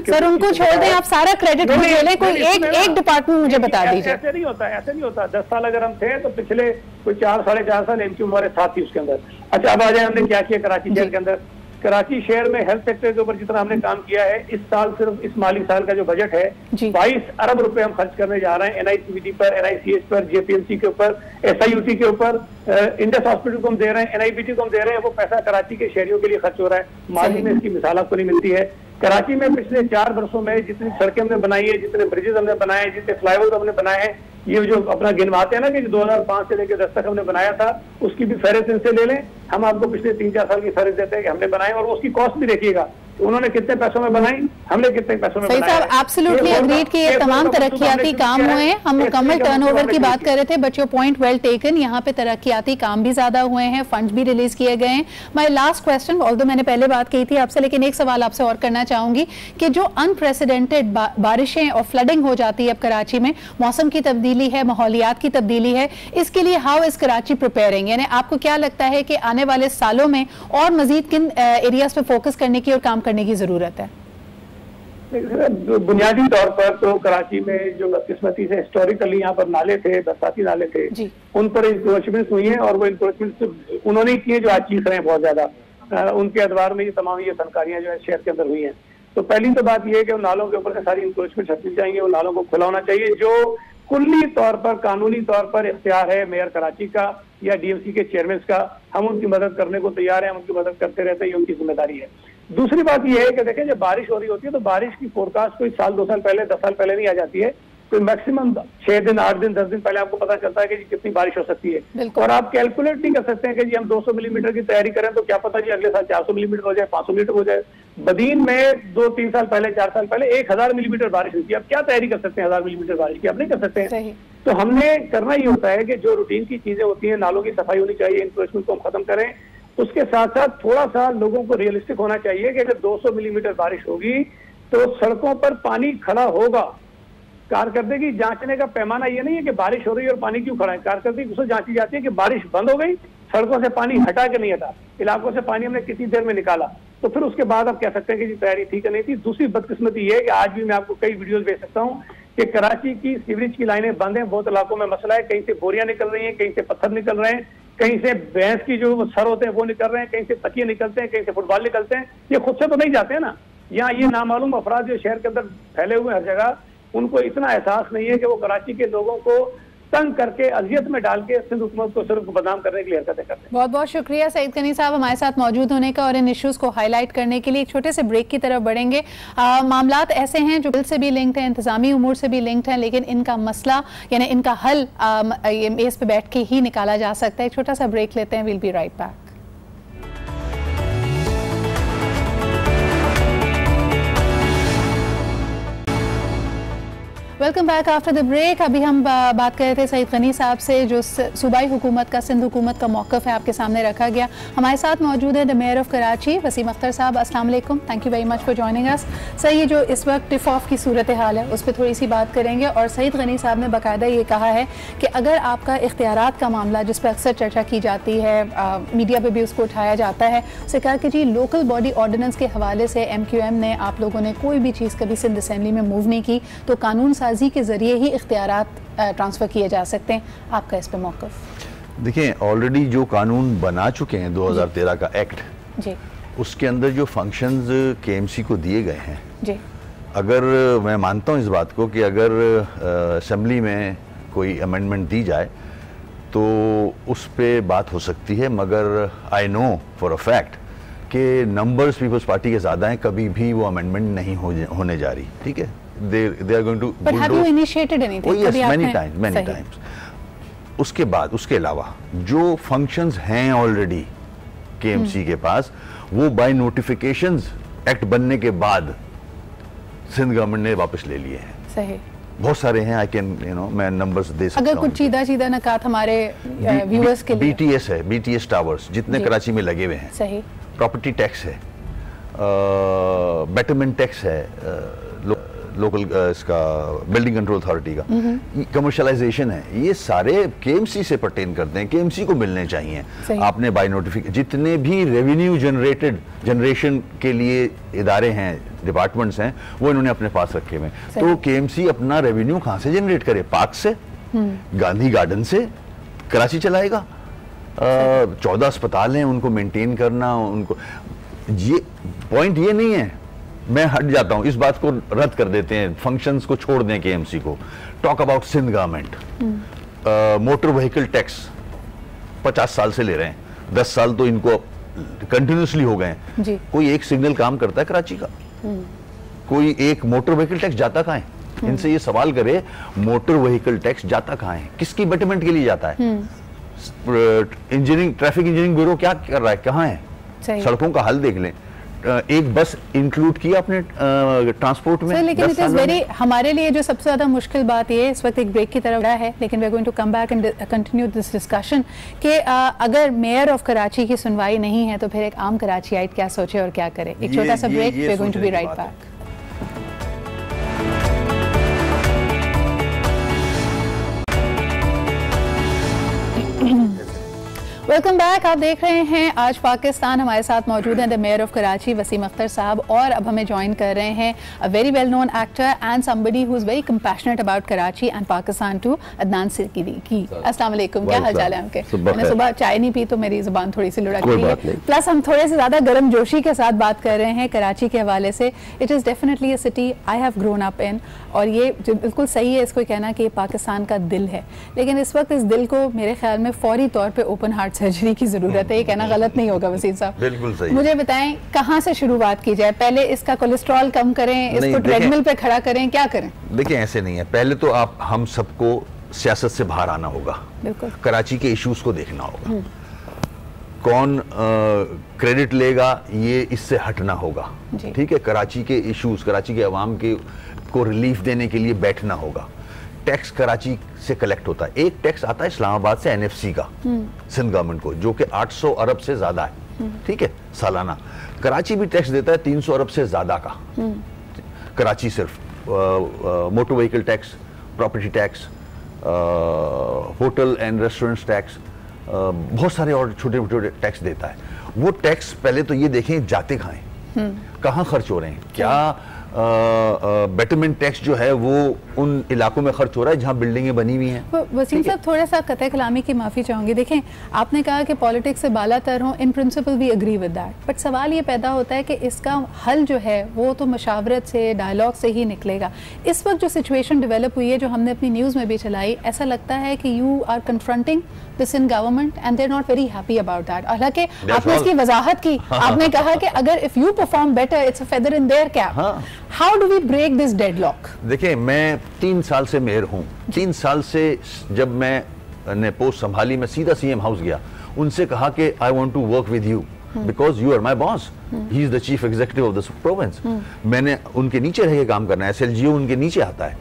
सर उनको छोड़ दें, आप सारा क्रेडिट ले लें, कोई एक डिपार्टमेंट मुझे बता दीजिए। ऐसे नहीं होता, ऐसे नहीं होता। 10 साल अगर हम थे तो पिछले कोई 4 साढ़े 4 साल एमक्यू हमारे साथ थी उसके अंदर। अच्छा, अब आ जाए हमने क्या किया कराची शहर के अंदर। कराची शहर में हेल्थ सेक्टर के ऊपर जितना हमने काम किया है, इस साल सिर्फ इस माली साल का जो बजट है 22 अरब रुपए हम खर्च करने जा रहे हैं NICVT पर, NICH पर, JPMC के ऊपर, SIUT के ऊपर, इंडस हॉस्पिटल को हम दे रहे हैं, NIBT को हम दे रहे हैं। वो पैसा कराची के शहरियों के लिए खर्च हो रहा है। माली में इसकी मिसाल आपको नहीं मिलती है। कराची में पिछले 4 वर्षों में जितनी सड़कें हमने बनाई है, जितने ब्रिजेस हमने बनाए हैं, जितने फ्लाईओवर हमने बनाए हैं, ये जो अपना गिनवाते हैं ना कि 2005 से लेकर 10 तक हमने बनाया था, उसकी भी फहरिस्त इनसे ले लें। हम आपको पिछले 3-4 साल की फहरिस्त देते हैं कि हमने बनाए, और उसकी कॉस्ट भी देखिएगा, उन्होंने कितने पैसों में बनाई, हमने कितने पैसों में बनाई। एब्सोल्युटली एग्रीड कि ये तमाम तरक्याती काम हुए हैं। हम मुकम्मल टर्नओवर की बात कर रहे थे, but your point well taken. यहाँ पे तरक्याती काम भी ज्यादा हुए हैं, फंड भी रिलीज किए गए हैं। माय लास्ट क्वेश्चन, ऑल्दो मैंने पहले बात की थी आपसे, लेकिन एक सवाल आपसे और करना चाहूंगी कि जो अनप्रेसिडेंटेड बारिशें और फ्लडिंग हो जाती है अब कराची में, मौसम की तब्दीली है, माहौलियात की तब्दीली है, इसके लिए हाउ इज कराची प्रिपेयरिंग? यानी आपको क्या लगता है कि आने वाले सालों में और मजीद किन एरियाज पे फोकस करने की और काम करने की जरूरत है? बुनियादी तौर पर तो कराची में जो बदकिस्मती से हिस्टोरिकली यहाँ पर नाले थे, बरसाती नाले थे, उन पर इंक्रोचमेंट हुई है, और वो इंक्रोचमेंट उन्होंने किए जो आज चीख रहे हैं बहुत ज्यादा। उनके अदवार में ये तमाम ये फनकारियां जो है शहर के अंदर हुई हैं। तो पहली तो बात यह है कि उन नालों के ऊपर से सारी इंक्रोचमेंट हटनी चाहिए, उन नालों को खुला होना चाहिए। जो कुल्ली तौर पर, कानूनी तौर पर इख्तियार है मेयर कराची का या डीएमसी के चेयरमैन का। हम उनकी मदद करने को तैयार हैं, हम उनकी मदद करते रहते हैं, ये उनकी जिम्मेदारी है। दूसरी बात यह है कि देखें, जब बारिश हो रही होती है तो बारिश की फोरकास्ट कोई साल, 2 साल पहले, 10 साल पहले नहीं आ जाती है। तो मैक्सिमम 6 दिन, 8 दिन, 10 दिन पहले आपको पता चलता है कि कितनी बारिश हो सकती है, और आप कैलकुलेट नहीं कर सकते हैं कि जी हम 200 मिलीमीटर की तैयारी करें तो क्या पता जी अगले साल 400 मिलीमीटर हो जाए, 500 मिलीमीटर हो जाए। बदीन में 2-3 साल पहले, 4 साल पहले 1000 मिलीमीटर बारिश हुई थी। आप क्या तैयारी कर सकते हैं 1000 मिलीमीटर बारिश की? आप नहीं कर सकते हैं। तो हमने करना ही होता है कि जो रूटीन की चीजें होती हैं, नालों की सफाई होनी चाहिए, इंक्रोचमेंट को हम खत्म करें। उसके साथ साथ थोड़ा सा लोगों को रियलिस्टिक होना चाहिए कि अगर 200 मिलीमीटर बारिश होगी तो सड़कों पर पानी खड़ा होगा। कारकर्दगी जांचने का पैमाना ये नहीं है कि बारिश हो रही है और पानी क्यों खड़ा है। कारकर्दगी उससे जांची जाती है कि बारिश बंद हो गई, सड़कों से पानी हटा के नहीं हटा, इलाकों से पानी हमने कितनी देर में निकाला, तो फिर उसके बाद आप कह सकते हैं कि जी तैयारी ठीक है नहीं थी। दूसरी बदकिस्मती ये है कि आज भी मैं आपको कई वीडियोस भेज सकता हूँ कि कराची की सीवरेज की लाइनें बंद हैं, बहुत इलाकों में मसला है। कहीं से बोरियां निकल रही हैं, कहीं से पत्थर निकल रहे हैं, कहीं से भैंस की जो सर होते हैं वो निकल रहे हैं, कहीं से तकिए निकलते हैं, कहीं से फुटबॉल निकलते हैं। ये खुद से तो नहीं जाते हैं ना। यहाँ ये नामालूम अफराद जो शहर के अंदर फैले हुए हर जगह, उनको इतना एहसास नहीं है कि वो कराची के लोगों को तंग करके, अजियत में डाल के सिंध हुकूमत को सिर्फ बदनाम करने के लिए हरकतें करते हैं। बहुत बहुत शुक्रिया सईद गनी साहब हमारे साथ मौजूद होने का और इन इश्यूज़ को हाईलाइट करने के लिए। एक छोटे से ब्रेक की तरफ बढ़ेंगे। मामलात ऐसे हैं जो बिल से भी लिंक्ड हैं, इंतजामी उमूर से भी लिंक्ड हैं, लेकिन इनका मसला यानी इनका हल मेज़ पे बैठ के ही निकाला जा सकता है। एक छोटा सा ब्रेक लेते हैं, will be right back. Welcome back after the break. अभी हम बात कर रहे थे सईद गनी साहब से, जो सूबाई हुकूमत का, सिंध हुकूमत का मौक़िफ़ है आपके सामने रखा गया। हमारे साथ मौजूद है the mayor of Karachi Wasim Akhtar साहब। अस्सलाम वालेकुम, thank you very much for joining us. Sir, ये जो इस वक्त टिफ ऑफ की सूरत हाल है उस पर थोड़ी सी बात करेंगे। और सईद गनी साहब ने बाकायदा ये कहा है कि अगर आपका इख्तियारात का मामला, जिस पर अक्सर चर्चा की जाती है, मीडिया पर भी उसको उठाया जाता है, उसे कहा कि जी लोकल बॉडी ऑर्डिनेंस के हवाले से MQM ने, आप लोगों ने कोई भी चीज़ कभी सिंध असम्बली में मूव नहीं की, तो कानून साजी के ज़रिए ही इख्तियारात ट्रांसफ़र किए जा सकते हैं। आपका इस पे मौक़िफ़? देखिए, ऑलरेडी जो कानून बना चुके हैं 2013 का एक्ट जी, उसके अंदर जो फंक्शंस KMC को दिए गए हैं जी, अगर मैं मानता हूं इस बात को कि अगर असेंबली में कोई अमेंडमेंट दी जाए तो उस पे बात हो सकती है, मगर I know for a fact कि नंबर्स पीपल्स पार्टी के ज़्यादा हैं, कभी भी वो अमेंडमेंट नहीं होने जा रही। ठीक है, they are going to but have you initiated anything? Oh yes, many times. उसके बाद, उसके अलावा जो फंक्शंस हैं ऑलरेडी KMC के पास, वो बाय नोटिफिकेशंस एक्ट बनने के बाद सिंध गवर्नमेंट ने वापस ले लिए हैं। सही, बहुत सारे हैं। आई कैन मैं नंबर्स दे सकता हूं। अगर कुछ सीधा नकात हमारे व्यूअर्स के लिए, BTS है, BTS टावर्स जितने कराची में लगे हुए हैं। सही, प्रॉपर्टी टैक्स है, बेटरमेंट टैक्स है, लोकल इसका बिल्डिंग कंट्रोल अथॉरिटी का, कमर्शलाइजेशन है, ये सारे KMC से पर्टेन करते हैं, KMC को मिलने चाहिए। आपने बाय नोटिफिकेशन जितने भी रेवेन्यू जनरेशन के लिए इदारे हैं, डिपार्टमेंट्स हैं, वो इन्होंने अपने पास रखे हुए। तो KMC अपना रेवेन्यू कहाँ से जनरेट करे? पार्क से, गांधी गार्डन से कराची चलाएगा। 14 अस्पताल हैं, उनको मेंटेन करना, उनको ये पॉइंट ये नहीं है। मैं हट जाता हूं, इस बात को रद्द कर देते हैं, फंक्शंस को छोड़ दें KMC को। Talk about Sindh government, motor vehicle tax 50 साल से ले रहे हैं, 10 साल तो इनको कंटिन्यूसली हो गए हैं। कोई एक सिग्नल काम करता है कराची का? कोई एक मोटर व्हीकल टैक्स जाता कहाँ है? इनसे ये सवाल करे, मोटर व्हीकल टैक्स जाता कहाँ है, किसकी बेटरमेंट के लिए जाता है? इंजीनियरिंग, ट्रैफिक इंजीनियरिंग ब्यूरो क्या कर रहा है, कहाँ है? सड़कों का हल देख लें। एक बस इंक्लूड किया अपने ट्रांसपोर्ट में। लेकिन इट इज वेरी, हमारे लिए जो सबसे ज्यादा मुश्किल बात ये इस वक्त एक ब्रेक की तरफ रहा है, लेकिन we are going to come back and continue this discussion कि अगर मेयर ऑफ कराची की सुनवाई नहीं है तो फिर एक आम कराचीआइट क्या सोचे और क्या करे। एक छोटा सा break, we are going to be right back. Welcome back. आप देख रहे हैं आज पाकिस्तान। हमारे साथ मौजूद हैं the mayor of Karachi Wasim Akhtar साहब, और अब हमें ज्वाइन कर रहे हैं a very well known actor and somebody who is very compassionate about Karachi and Pakistan too, Adnan Siddiqui. अस्सलाम वालेकुम, क्या हाल चाल है आपके? मैंने सुबह चाय नहीं पी तो मेरी जुबान थोड़ी सी लुढ़क रही है, प्लस हम थोड़े से ज़्यादा गर्म जोशी के साथ बात कर रहे हैं कराची के हवाले से। It is definitely a city I have grown up इन, और ये बिल्कुल सही है इसको कहना कि पाकिस्तान का दिल है, लेकिन इस वक्त इस दिल को मेरे ख्याल में फौरी तौर पे ओपन हार्ट सर्जरी की जरूरत है। ये कहना गलत नहीं होगा वसीम साहब? बिल्कुल सही। मुझे बताएं कहाँ से शुरुआत की जाए? पहले इसका कोलेस्ट्रॉल कम करें, इसको ट्रेडमिल पे खड़ा करें, क्या करें? देखिए ऐसे नहीं है, पहले तो आप हम सबको सियासत से बाहर आना होगा, बिल्कुल कराची के इश्यूज को देखना होगा, कौन क्रेडिट लेगा ये इससे हटना होगा, ठीक है? कराची के इश्यूज, कराची के अवाम के को रिलीफ देने के लिए बैठना होगा। टैक्स कराची से कलेक्ट होता है, एक टैक्स आता है इस्लामाबाद से एनएफसी का सिंध गवर्नमेंट को, जो कि 800 अरब से ज्यादा है, ठीक है, सालाना। कराची भी टैक्स देता है 300 अरब से ज्यादा का। कराची सिर्फ motor vehicle tax, property tax, hotel and restaurants tax, बहुत सारे और छोटे छोटे टैक्स देता है। वो टैक्स पहले तो ये देखें जाते कहाँ, कहाँ खर्च हो रहे हैं, क्या बेटरमेंट टैक्स जो है वो उन इलाकों में खर्च हो रहा है जहां बिल्डिंगें बनी हुई हैं। वसीम साहब थोड़ा सा कतई कलामी की माफ़ी चाहूँगी। देखें, आपने कहा कि पॉलिटिक्स से बालातर हो, in principle we agree with that, but सवाल ये पैदा होता है कि इसका हल जो है वो तो मशावरत से, डायलॉग से ही निकलेगा। इस वक्त जो सिचुएशन डेवलप हुई है, जो हमने अपनी न्यूज़ में भी चलाई, ऐसा लगता है कि you are confronting the Sindh government and they are not very happy about that. हालांकि आपने इसकी वजाहत की, आपने कहा कि अगर if you perform better it's a feather in their cap. How do we break this deadlock? देखिए, मैं 3 साल से मेयर हूँ। 3 साल से जब मैंने पोस्ट संभाली, मैं सीधा सीएम हाउस गया, उनसे कहा कि I want to work with you because you are my boss, he is the chief executive of the province. मैंने उनके नीचे रह के काम करना है, SLGO उनके नीचे आता है।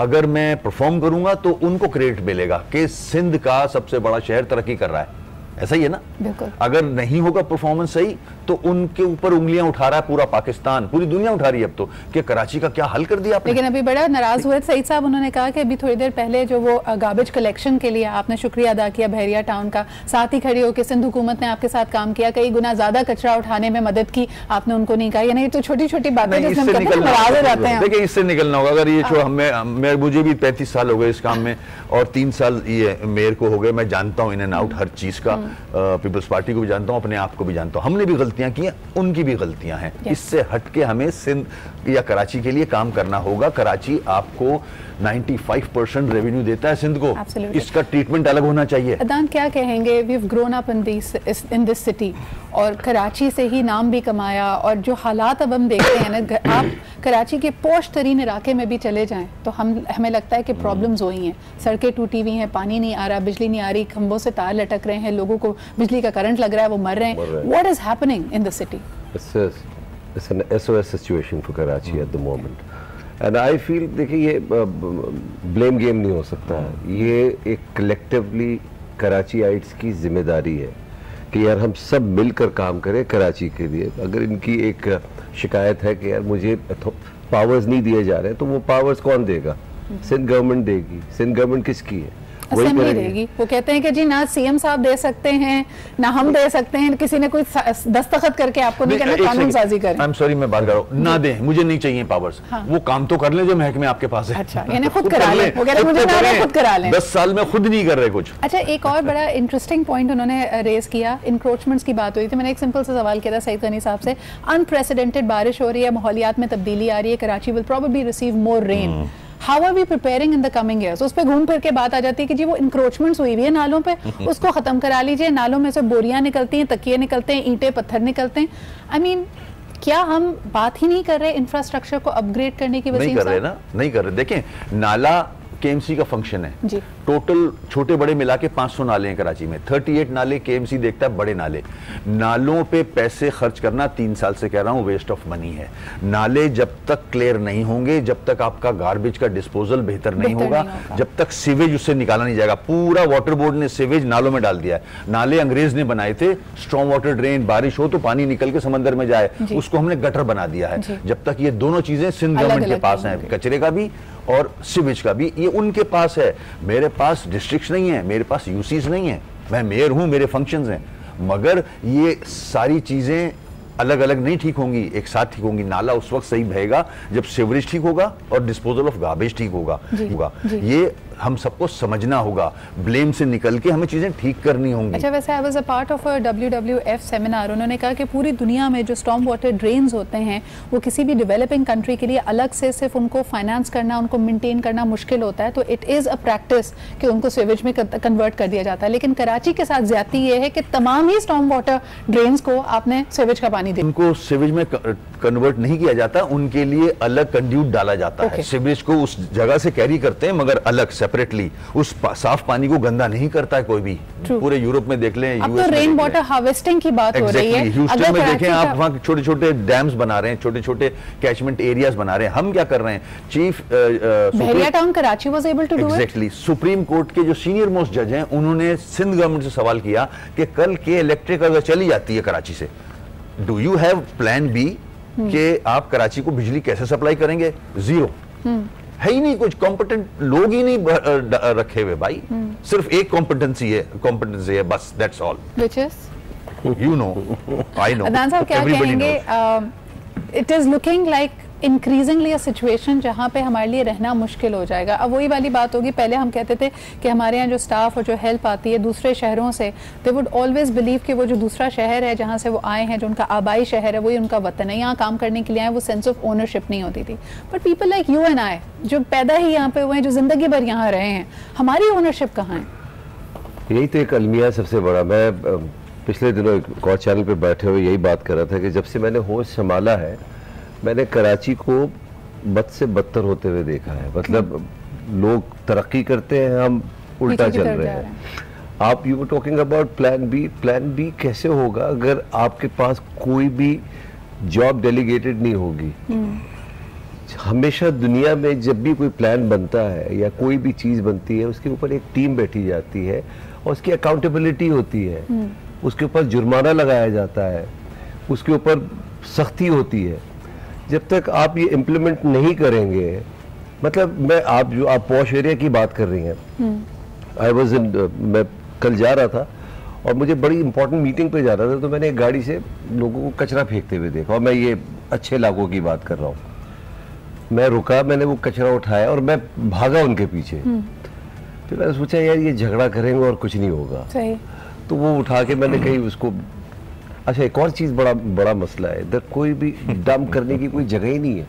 अगर मैं परफॉर्म करूंगा तो उनको क्रेडिट मिलेगा कि सिंध का सबसे बड़ा शहर तरक्की कर रहा है, ऐसा ही है ना? बिल्कुल। अगर नहीं होगा परफॉर्मेंस सही तो उनके ऊपर उंगलियां उठा रहा है पूरा पाकिस्तान, पूरी दुनिया उठा रही है अब तो, कि कराची का क्या हल कर दिया आपने। लेकिन अभी बड़ा नाराज हुए सईद साहब, उन्होंने कहा कि अभी थोड़ी देर पहले जो वो गार्बेज कलेक्शन के लिए आपने शुक्रिया अदा किया बहरिया टाउन का, साथ ही खड़ी होकर सिंध हुकूमत ने आपके साथ काम किया, कई गुना ज्यादा कचरा उठाने में मदद की, आपने उनको नहीं कहा। यानी तो छोटी छोटी बातें जिसमें नाराज हो जाते हैं। देखिए, इससे निकलना होगा। अगर ये जो मैं मुझे भी 35 साल हो गए इस काम में, और 3 साल ये मेयर को हो गए, मैं जानता हूँ इन एंड आउट हर चीज का। पीपल्स पार्टी को भी जानता हूँ, अपने आप को भी जानता हूँ। हमने भी गलतियां की हैं, उनकी भी गलतियां हैं। इससे हटके हमें सिंध या कराची के लिए काम करना होगा। कराची आपको 95% रेवेन्यू देता है सिंध को, इसका ट्रीटमेंट अलग होना चाहिए। अदान, क्या कहेंगे? We have grown up in this city, और कराची से ही नाम भी कमाया, और जो हालात अब हम देखते हैं ना, आप कराची के पोश तरीन इलाके में भी चले जाएं तो हमें लगता है कि प्रॉब्लम्स हुई हैं, सड़कें टूटी हुई हैं, पानी नहीं आ रहा, बिजली नहीं आ रही, खंभों से तार लटक रहे हैं, लोगों को बिजली का करंट लग रहा है, वो मर रहे हैं। What is happening in the city? It's an SOS situation for Karachi at the moment. And I feel, देखिए, ये ब्लेम गेम नहीं हो सकता है, ये एक कलेक्टिवली कराचीइट्स की जिम्मेदारी है कि यार हम सब मिलकर काम करें कराची के लिए। अगर इनकी एक शिकायत है कि यार मुझे पावर्स नहीं दिए जा रहे, तो वो पावर्स कौन देगा? सिंध गवर्नमेंट देगी। सिंध गवर्नमेंट किसकी है? असेंबली देगी। वो कहते हैं कि जी ना सीएम साहब दे सकते हैं, ना हम दे सकते हैं, किसी ने कोई दस्तखत करके आपको नहीं कहना कानून साजी करें। आई एम सॉरी, मैं बात कर रहा हूं, ना दें, मुझे नहीं चाहिए पावर्स। वो काम तो कर ले जो महकमे आपके पास है। अच्छा, यानी खुद करा लें। वो कहते हैं मुझे ना खुद करा लें। 10 साल में खुद नहीं कर रहे कुछ। अच्छा, एक और बड़ा इंटरेस्टिंग पॉइंट उन्होंने रेज किया, इंक्रोचमेंट्स की बात हुई थी। मैंने एक सिंपल सा सवाल किया था सईद गनी साहब से, अनप्रेसिडेंटेड बारिश हो रही है, माहौलियात में तब्दीली आ रही है, Karachi will probably receive more rain, how are we preparing in the coming years? उस पर घूम फिर के बात आ जाती है कि जी वो इंक्रोचमेंट्स हुई हुई है नालों पे, उसको खत्म करा लीजिए। नालों में से बोरियां निकलती हैं, तकिए निकलते हैं, ईंटें पत्थर निकलते हैं। आई मीन, क्या हम बात ही नहीं कर रहे इंफ्रास्ट्रक्चर को अपग्रेड करने की? नहीं कर रहे ना, नहीं कर रहे। देखें, नाला केएमसी का फंक्शन है जी। टोटल छोटे बड़े मिला के 500 नाले हैं कराची में, 38 नाले केएमसी देखता है, बड़े नाले। नालों पे पैसे खर्च करना 3 साल से कह रहा हूं वेस्ट ऑफ मनी है। नाले जब तक क्लियर नहीं होंगे, जब तक आपका गार्बेज का डिस्पोजल बेहतर नहीं होगा, जब तक सीवेज उससे निकाला नहीं जाएगा। पूरा वाटर बोर्ड ने सीवेज नालों में डाल दिया है। नाले अंग्रेज ने बनाए थे, स्ट्रॉन्ग वाटर ड्रेन, बारिश हो तो पानी निकल के समंदर में जाए, उसको हमने गटर बना दिया है। जब तक ये दोनों चीजें सिंध गवर्नमेंट के पास हैं, कचरे का भी और सीवेज का भी, ये उनके पास है। मेरे पास डिस्ट्रिक्ट्स नहीं है, मेरे पास यूसीज नहीं है। मैं मेयर हूं, मेरे फंक्शंस हैं, मगर ये सारी चीजें अलग अलग नहीं ठीक होंगी, एक साथ ठीक होंगी। नाला उस वक्त सही बहेगा जब सीवरेज ठीक होगा और डिस्पोजल ऑफ गार्बेज ठीक होगा। ये हम सबको समझना होगा, ब्लेम से निकल के हमें चीजें ठीक करनी होंगी। अच्छा, वैसे I was a part of a WWF seminar. उन्होंने कहा कि पूरी दुनिया में जो स्टॉर्म वाटर ड्रेन्स होते हैं वो किसी भी डेवलपिंग कंट्री के लिए अलग से सिर्फ उनको फाइनेंस करना, उनको मेंटेन करना मुश्किल होता है, तो इट इज़ अ प्रैक्टिस कि उनको सीवेज में कन्वर्ट कर दिया जाता है। लेकिन कराची के साथ ज्यादती ये है कि तमाम ही स्टॉर्म वाटर ड्रेन्स को आपने सीवेज का पानी दिया, उनको सीवेज में कन्वर्ट नहीं किया जाता, उनके लिए अलग कंड्यूट डाला जाता है। सीवेज को उस जगह से कैरी करते हैं मगर अलग सेपरेटली, उस साफ पानी को गंदा नहीं करता है कोई भी। पूरे यूरोप में देख लें, अब तो रेन वाटर हार्वेस्टिंग की बात हो रही है। ह्यूस्टन में देखें आप, वहाँ छोटे छोटे डैम्स बना रहे हैं, छोटे छोटे कैचमेंट एरियाज बना रहे हैं। हम क्या कर रहे हैं, chief Bahria Town Karachi was able to do it. Exactly, supreme court के जो सीनियर मोस्ट जज हैं उन्होंने सिंध गवर्नमेंट से सवाल किया कि कल के इलेक्ट्रिक अगर चली जाती है कराची से, do you have plan B कि आप कराची को बिजली कैसे सप्लाई करेंगे? जीरो है ही नहीं, कुछ कॉम्पिटेंट लोग ही नहीं रखे हुए भाई। सिर्फ एक कॉम्पिटेंसी है बस, that's all, which is you know, I know. Adnan साहब क्या कहेंगे? It is looking like increasingly a situation जहाँ पे हमारे लिए रहना मुश्किल हो जाएगा। अब वही वाली बात होगी, पहले हम कहते थे कि हमारे यहाँ जो स्टाफ और जो हेल्प आती है दूसरे शहरों से, दे वुड ऑलवेज बिलीव कि वो जो दूसरा शहर है जहाँ से वो आए हैं, जो उनका आबाई शहर है, वही उनका वतन है, यहाँ काम करने के लिए आए, वो सेंस ऑफ ओनरशिप नहीं होती थी। But people like you and I जो पैदा ही यहाँ पे हुए हैं, जो जिंदगी भर यहाँ रहे हैं, हमारी ओनरशिप कहाँ है? यही तो एक अलमिया सबसे बड़ा। मैं पिछले दिनों एक और चैनल पे बैठे हुए यही बात कर रहा था कि जब से मैंने होश संभाला है, मैंने कराची को बद से बदतर होते हुए देखा है। मतलब लोग तरक्की करते हैं, हम उल्टा चल रहे हैं। आप you talking about plan B, plan B कैसे होगा अगर आपके पास कोई भी जॉब डेलीगेटेड नहीं होगी? हमेशा दुनिया में जब भी कोई प्लान बनता है या कोई भी चीज बनती है, उसके ऊपर एक टीम बैठी जाती है और उसकी अकाउंटेबिलिटी होती है, उसके ऊपर जुर्माना लगाया जाता है, उसके ऊपर सख्ती होती है। जब तक आप ये इम्प्लीमेंट नहीं करेंगे, मतलब आप पॉश एरिया की बात कर रही हैं, आई वाज इन, मैं कल जा रहा था और मुझे बड़ी इंपॉर्टेंट मीटिंग पे जा रहा था, तो मैंने एक गाड़ी से लोगों को कचरा फेंकते हुए देखा, और मैं ये अच्छे इलाकों की बात कर रहा हूँ। मैं रुका, मैंने वो कचरा उठाया और मैं भागा उनके पीछे। फिर मैंने सोचा यार ये झगड़ा करेंगे और कुछ नहीं होगा, सही। तो वो उठा के मैंने कहीं उसको, अच्छा एक और चीज बड़ा मसला है इधर, कोई भी डंप करने की कोई जगह ही नहीं है।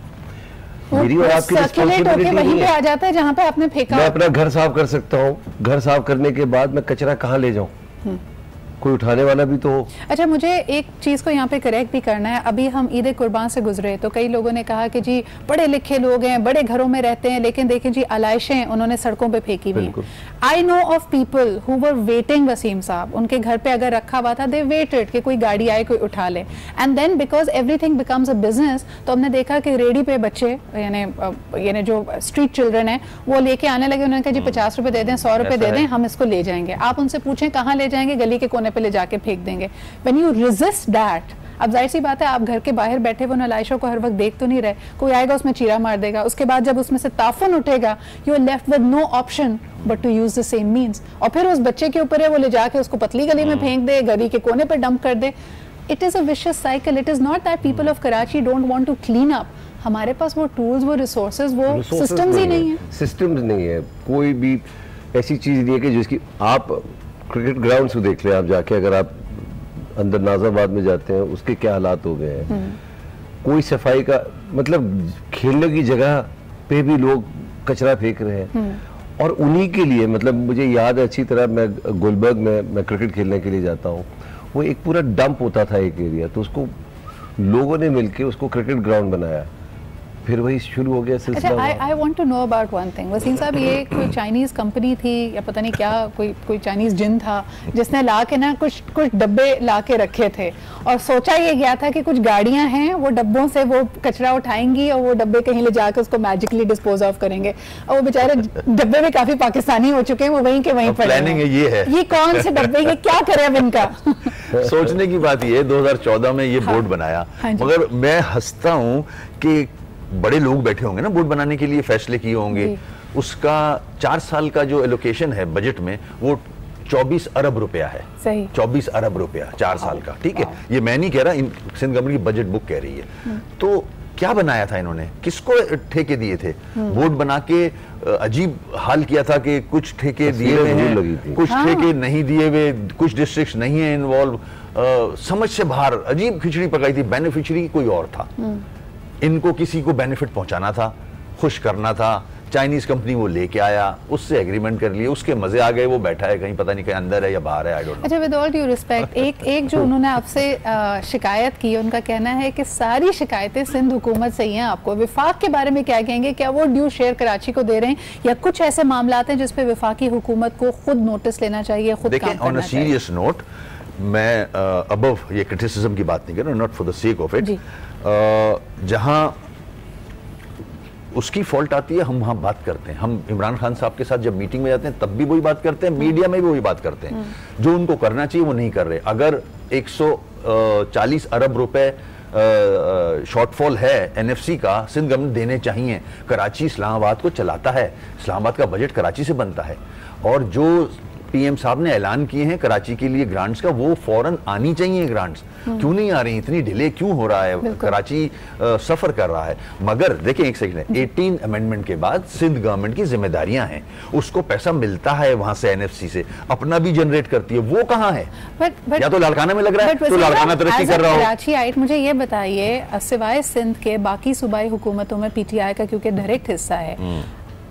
मेरी और आपकी रिस्पांसिबिलिटी नहीं है। आ जाता है जहां पे आपने फेंका। मैं अपना घर साफ कर सकता हूँ, घर साफ करने के बाद मैं कचरा कहाँ ले जाऊँ? कोई उठाने वाला भी तो हो। अच्छा, मुझे एक चीज़ को यहाँ पे करेक्ट भी करना है। अभी हम ईद कुर्बान से गुजरे तो कई लोगों ने कहा कि जी बड़े लिखे लोग हैं, बड़े घरों में रहते हैं, लेकिन देखें जी आलाइशें उन्होंने सड़कों पे फेंकी हुई हैं। I know of people who were waiting, Wasim साहब, उनके घर पे अगर रखा हुआ था, दे वेटेड कि कोई गाड़ी आए, कोई उठा ले, and then because everything becomes a business, तो हमने देखा कि रेडी पे बच्चे यानी जो स्ट्रीट चिल्ड्रन है वो लेके आने लगे। उन्होंने कहा जी 50 रुपए दे दें, 100 रुपए दे दें, हम इसको ले जाएंगे। आप उनसे पूछें कहाँ ले जाएंगे? गली के कोने पे ले जाके फेंक देंगे। When you resist that, अब जाहिर सी बात है आप घर के बाहर बैठे वो नालायशों को हर वक्त देख तो नहीं रहे, कोई आएगा उसमें चीरा मार देगा, उसके बाद जब उसमें से ताफुन उठेगा, you are left with no option but to use the same means. और फिर उस बच्चे के ऊपर है वो ले जाके उसको पतली गली में फेंक दे, गली के कोने पर डंप कर दे। It is a vicious cycle. It is not that people of Karachi don't want to clean up, हमारे पास वो टूल्स, वो रिसोर्सेज, वो सिस्टम्स ही नहीं है। सिस्टम्स नहीं है, कोई भी ऐसी चीज नहीं है कि जिसकी आप क्रिकेट ग्राउंड से देख लें, आप जाके अगर आप अंदर नाजाबाद में जाते हैं उसके क्या हालात हो गए हैं। कोई सफाई का, मतलब खेलने की जगह पे भी लोग कचरा फेंक रहे हैं। और उन्हीं के लिए, मतलब मुझे याद है अच्छी तरह, मैं गुलबर्ग में मैं क्रिकेट खेलने के लिए जाता हूँ, वो एक पूरा डंप होता था एक एरिया, तो उसको लोगों ने मिलके उसको क्रिकेट ग्राउंड बनाया, फिर वही शुरू हो गया सिलसिला। I want to know about one thing Wasim साहब, ये कोई चाइनीज कंपनी थी या पता नहीं क्या, कोई चाइनीज जिन था जिसने ला के ना कुछ डब्बे ला के रखे थे, और सोचा ये गया था कि कुछ गाड़ियां हैं वो डब्बों से वो कचरा उठाएंगी और वो डब्बे कहीं ले जाकर उसको मैजिकली डिस्पोज ऑफ करेंगे, और वो बेचारे डब्बे भी काफी पाकिस्तानी हो चुके हैं, वो वहीं के वहीं पड़े हैं। ये कौन से डब्बे, ये क्या करे अब इनका? सोचने की बात ये 2014 में ये बोर्ड बनाया, मगर मैं हंसता हूँ कि बड़े लोग बैठे होंगे ना बोर्ड बनाने के लिए, फैसले किए होंगे, उसका 4 साल का जो एलोकेशन है बजट में वो 24 अरब रुपया है। सही। 24 अरब रुपया 4 साल का, ठीक है। ये मैं नहीं कह रहा, सिंध गवर्नमेंट की बजट बुक कह रही है। तो क्या बनाया था इन्होंने, किसको ठेके दिए थे? बोर्ड बना के अजीब हाल किया था कि कुछ ठेके दिए हुए हैं, कुछ ठेके नहीं दिए हुए, कुछ डिस्ट्रिक्ट्स नहीं है इन्वॉल्व, समझ से बाहर अजीब खिचड़ी पकाई थी। बेनिफिशियरी कोई और था, इनको किसी को बेनिफिट पहुंचाना था, खुश करना था। चाइनीज कंपनी वो लेके आया, उससे एग्रीमेंट कर लिए, उसके मजे आ गए, वो बैठा है कहीं, पता नहीं कहीं अंदर है या बाहर है, आई डोंट नो। अच्छा, विद ऑल ड्यू रिस्पेक्ट, एक जो उन्होंने आपसे शिकायत की, उनका कहना है कि सारी शिकायतें सिंध हुकूमत से ही हैं। आपको विफाक के बारे में क्या कहेंगे? क्या वो ड्यू शेयर कराची को दे रहे हैं, या कुछ ऐसे मामला हैं जिस पे विफाकी हुकूमत को खुद नोटिस लेना चाहिए, खुद काम करना चाहिए? ऑन अ सीरियस नोट, मैं अबव ये क्रिटिसिज्म की बात नहीं कर रहा, not for the sake of it. जहां उसकी फॉल्ट आती है हम वहां बात करते हैं। हम इमरान खान साहब के साथ जब मीटिंग में जाते हैं तब भी वही बात करते हैं, मीडिया में भी वही बात करते हैं। जो उनको करना चाहिए वो नहीं कर रहे। अगर 140 अरब रुपए शॉर्टफॉल है एनएफसी का, सिंध गवर्नमेंट देने चाहिए। कराची इस्लामाबाद को चलाता है, इस्लामाबाद का बजट कराची से बनता है, और जो पीएम साहब ने ऐलान किए हैं कराची के लिए ग्रांट्स का, वो फौरन आनी चाहिए ग्रांट्स। क्यों नहीं आ रही, इतनी डिले क्यों हो रहा है? कराची सफर कर रहा है। मगर देखिए एक सेकंड, 18 अमेंडमेंट के बाद सिंध गवर्नमेंट की जिम्मेदारियां हैं, उसको पैसा मिलता है वहां से, एनएफसी से अपना भी जनरेट करती है, वो कहाँ है? या तो लाड़काना में लग रहा है, तो लाड़काना तरक्की कर रहा हो। कराची आइट, मुझे ये बताइए, सिवाय सिंध के बाकी सूबाई हुकूमतों में पीटीआई का क्योंकि डायरेक्ट हिस्सा है,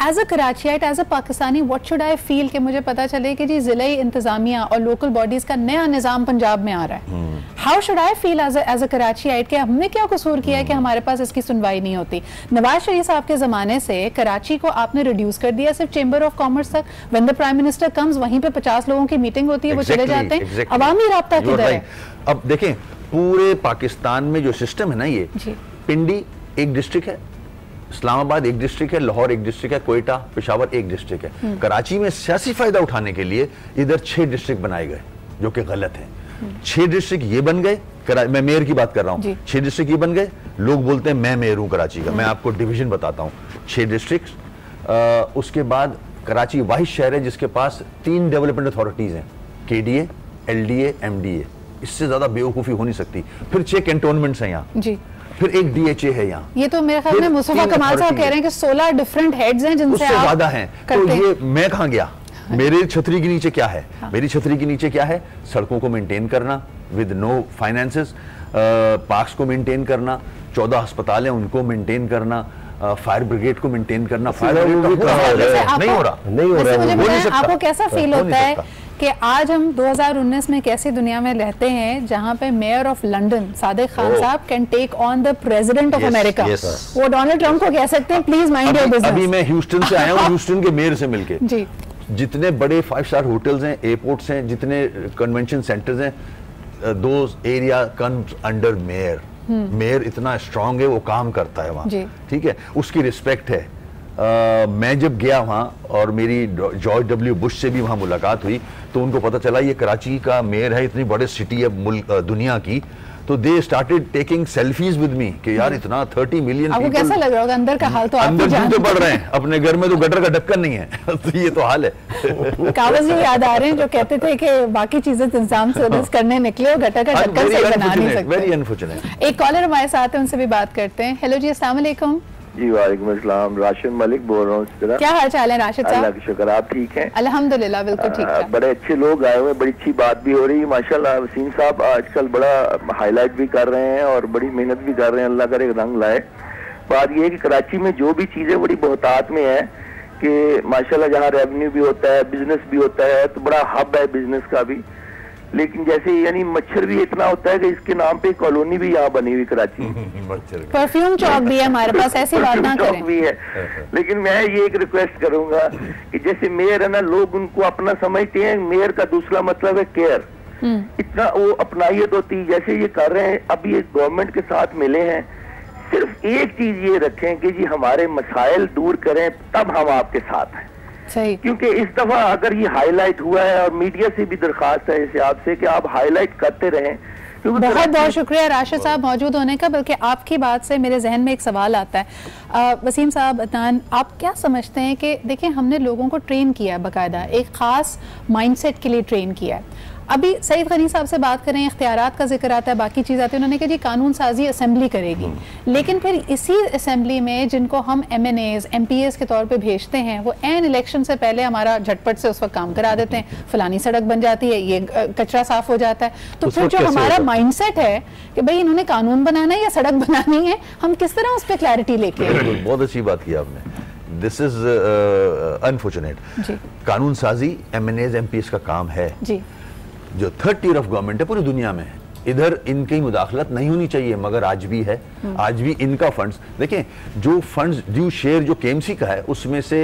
as a Karachiite, as a Pakistani, what should I feel कि मुझे पता चले कि जी जिले इंतजामिया और लोकल बॉडीज का नया निजाम पंजाब में आ रहा है? How should I feel as a Karachiite कि हमने क्या कसूर किया है कि हमारे पास इसकी सुनवाई नहीं होती? नवाज शरीफ साहब के जमाने से कराची को आपने रिड्यूस कर दिया सिर्फ चेंबर ऑफ कॉमर्स तक। When the prime minister comes, वहीं पे 50 लोगों की मीटिंग होती है, वो चले जाते हैं। अवामी राब्ता किधर है? अब देखें, पूरे पाकिस्तान में जो सिस्टम है ना, ये पिंडी एक डिस्ट्रिक्ट है, इस्लामाबाद एक डिस्ट्रिक्ट है, लाहौर एक डिस्ट्रिक्ट है, कोयटा पेशावर एक डिस्ट्रिक्ट है। कराची में सियासी फायदा उठाने के लिए इधर 6 डिस्ट्रिक्ट बनाए गए, जो कि गलत है। 6 डिस्ट्रिक्ट ये बन गए, मैं मेयर की बात कर रहा हूँ, 6 डिस्ट्रिक्ट ये बन गए। लोग बोलते हैं मैं मेयर हूँ कराची का, मैं आपको डिवीजन बताता हूँ। 6 डिस्ट्रिक्ट, उसके बाद कराची वाहिद शहर है जिसके पास 3 डेवलपमेंट अथॉरिटीज हैं, केडीए, एलडीए, एमडीए। इससे ज्यादा बेवकूफी हो नहीं सकती। फिर 6 कैंटोनमेंट्स हैं यहाँ, फिर एक डीएचए है यहाँ। ये तो मेरे ख्याल में मुस्तफा कमाल साहब कह रहे हैं कि 16 डिफरेंट हेड्स हैं जिनसे आप ज्यादा हैं। तो ये मैं कहाँ गया? मेरे छतरी के नीचे क्या है? मेरी छतरी के नीचे क्या है? सड़कों को मेंटेन करना विद नो फाइनेंसेस, पार्क्स को मेंटेन करना, 14 अस्पताल हैं उनको मेंटेन करना, फायर ब्रिगेड को मेंटेन करना। फायर ब्रिगेड नहीं हो रहा। आपको कैसा फील होता है कि आज हम 2019 में कैसी दुनिया में रहते हैं जहां पे mayor of London Sadiq Khan साहब can take on the president of America? वो डोनाल्ड ट्रंप को कह सकते हैं प्लीज माइंड योर बिजनेस। अभी मैं ह्यूस्टन से आया हूँ, ह्यूस्टन के मेयर से मिलके जी। जितने बड़े 5 स्टार होटल्स हैं, एयरपोर्ट्स हैं, जितने कन्वेंशन सेंटर्स हैं, those area comes under mayor. Mayor इतना स्ट्रांग है, वो काम करता है वहाँ, ठीक है, उसकी रिस्पेक्ट है। मैं जब गया वहाँ और मेरी जॉर्ज डब्ल्यू बुश से भी वहाँ मुलाकात हुई, तो उनको पता चला ये कराची का मेयर है, इतनी बड़ी सिटी है दुनिया की। तो they started taking selfies with me कि यार इतना 30 मिलियन। आपको कैसा लग रहा होगा अंदर का हाल? तो अंदर जूते पड़ रहे हैं, अपने घर में तो गटर का ढक्कन नहीं है। तो ये तो हाल है। कागज ही याद आ रहे हैं जो कहते थे कि बाकी चीजें इंतजाम से करने निकले और गटर का ढक्कन से बना नहीं सकते। Very unfortunate. एक कॉलर हमारे साथ है, उनसे भी बात करते हैं। हेलो जी, अस्सलाम वालेकुम। जी वालेकुम अस्सलाम, राशिद मलिक बोल रहा हूँ। क्या हाल चाल है राशिद साहब? अल्लाह का शुक्र, आप ठीक हैं? अल्हम्दुलिल्लाह बिल्कुल ठीक है। बड़े अच्छे लोग आए हुए, बड़ी अच्छी बात भी हो रही है माशाल्लाह। वसीम साहब आजकल बड़ा हाईलाइट भी कर रहे हैं और बड़ी मेहनत भी कर रहे हैं, अल्लाह करे रंग लाए। बात ये है कि कराची में जो भी चीजें बड़ी बहुतात में है कि माशाल्लाह जहाँ रेवेन्यू भी होता है, बिजनेस भी होता है, तो बड़ा हब है बिजनेस का भी। लेकिन जैसे यानी मच्छर भी इतना होता है कि इसके नाम पे कॉलोनी भी यहाँ बनी हुई कराची। परफ्यूम चौक भी है हमारे पास, ऐसी बात ना करें। चौक भी है। लेकिन मैं ये एक रिक्वेस्ट करूंगा कि जैसे मेयर है ना, लोग उनको अपना समझते हैं। मेयर का दूसरा मतलब है केयर। इतना वो अपनाइयत होती है जैसे ये कर रहे हैं। अभी एक गवर्नमेंट के साथ मिले हैं, सिर्फ एक चीज ये रखें कि जी हमारे मसाइल दूर करें, तब हम आपके साथ हैं। सही। क्योंकि इस दफा अगर ये हाईलाइट हुआ है, और मीडिया से भी दरखास्त है इसे आपसे कि आप हाईलाइट करते रहें, बहुत बहुत शुक्रिया राशिद साहब मौजूद होने का। बल्कि आपकी बात से मेरे जहन में एक सवाल आता है, वसीम साहब, अदनान, आप क्या समझते हैं कि देखिए हमने लोगों को ट्रेन किया, बाकायदा एक ख़ास माइंडसेट के लिए ट्रेन किया है। अभी सईद गनी साहब से बात करें, इख्तियारात का जिक्र आता है, बाकी चीज़ आती है, उन्होंने कहा जी कानून साजी असेंबली करेगी, लेकिन फिर इसी असेंबली में जिनको हम MNAs MPAs के तौर पे भेजते हैं वो एन इलेक्शन से पहले हमारा झटपट से उस वक्त काम करा देते हैं, फलानी सड़क बन जाती है, ये कचरा साफ हो जाता है। तो फिर जो हमारा माइंडसेट है कि भाई इन्होंने कानून बनाना है या सड़क बनानी है, हम किस तरह उस पर क्लैरिटी लेके आए? बहुत अच्छी बात की आपने। This is unfortunate. कानून साजी MNAs MPAs का काम है जी। जो थर्ड टियर ऑफ गवर्नमेंट है पूरी दुनिया में, इधर इनकी मुदाखलत नहीं होनी चाहिए, मगर आज भी है। आज भी इनका फंड्स देखें, जो फंड्स ड्यू शेयर जो KMC का है उसमें से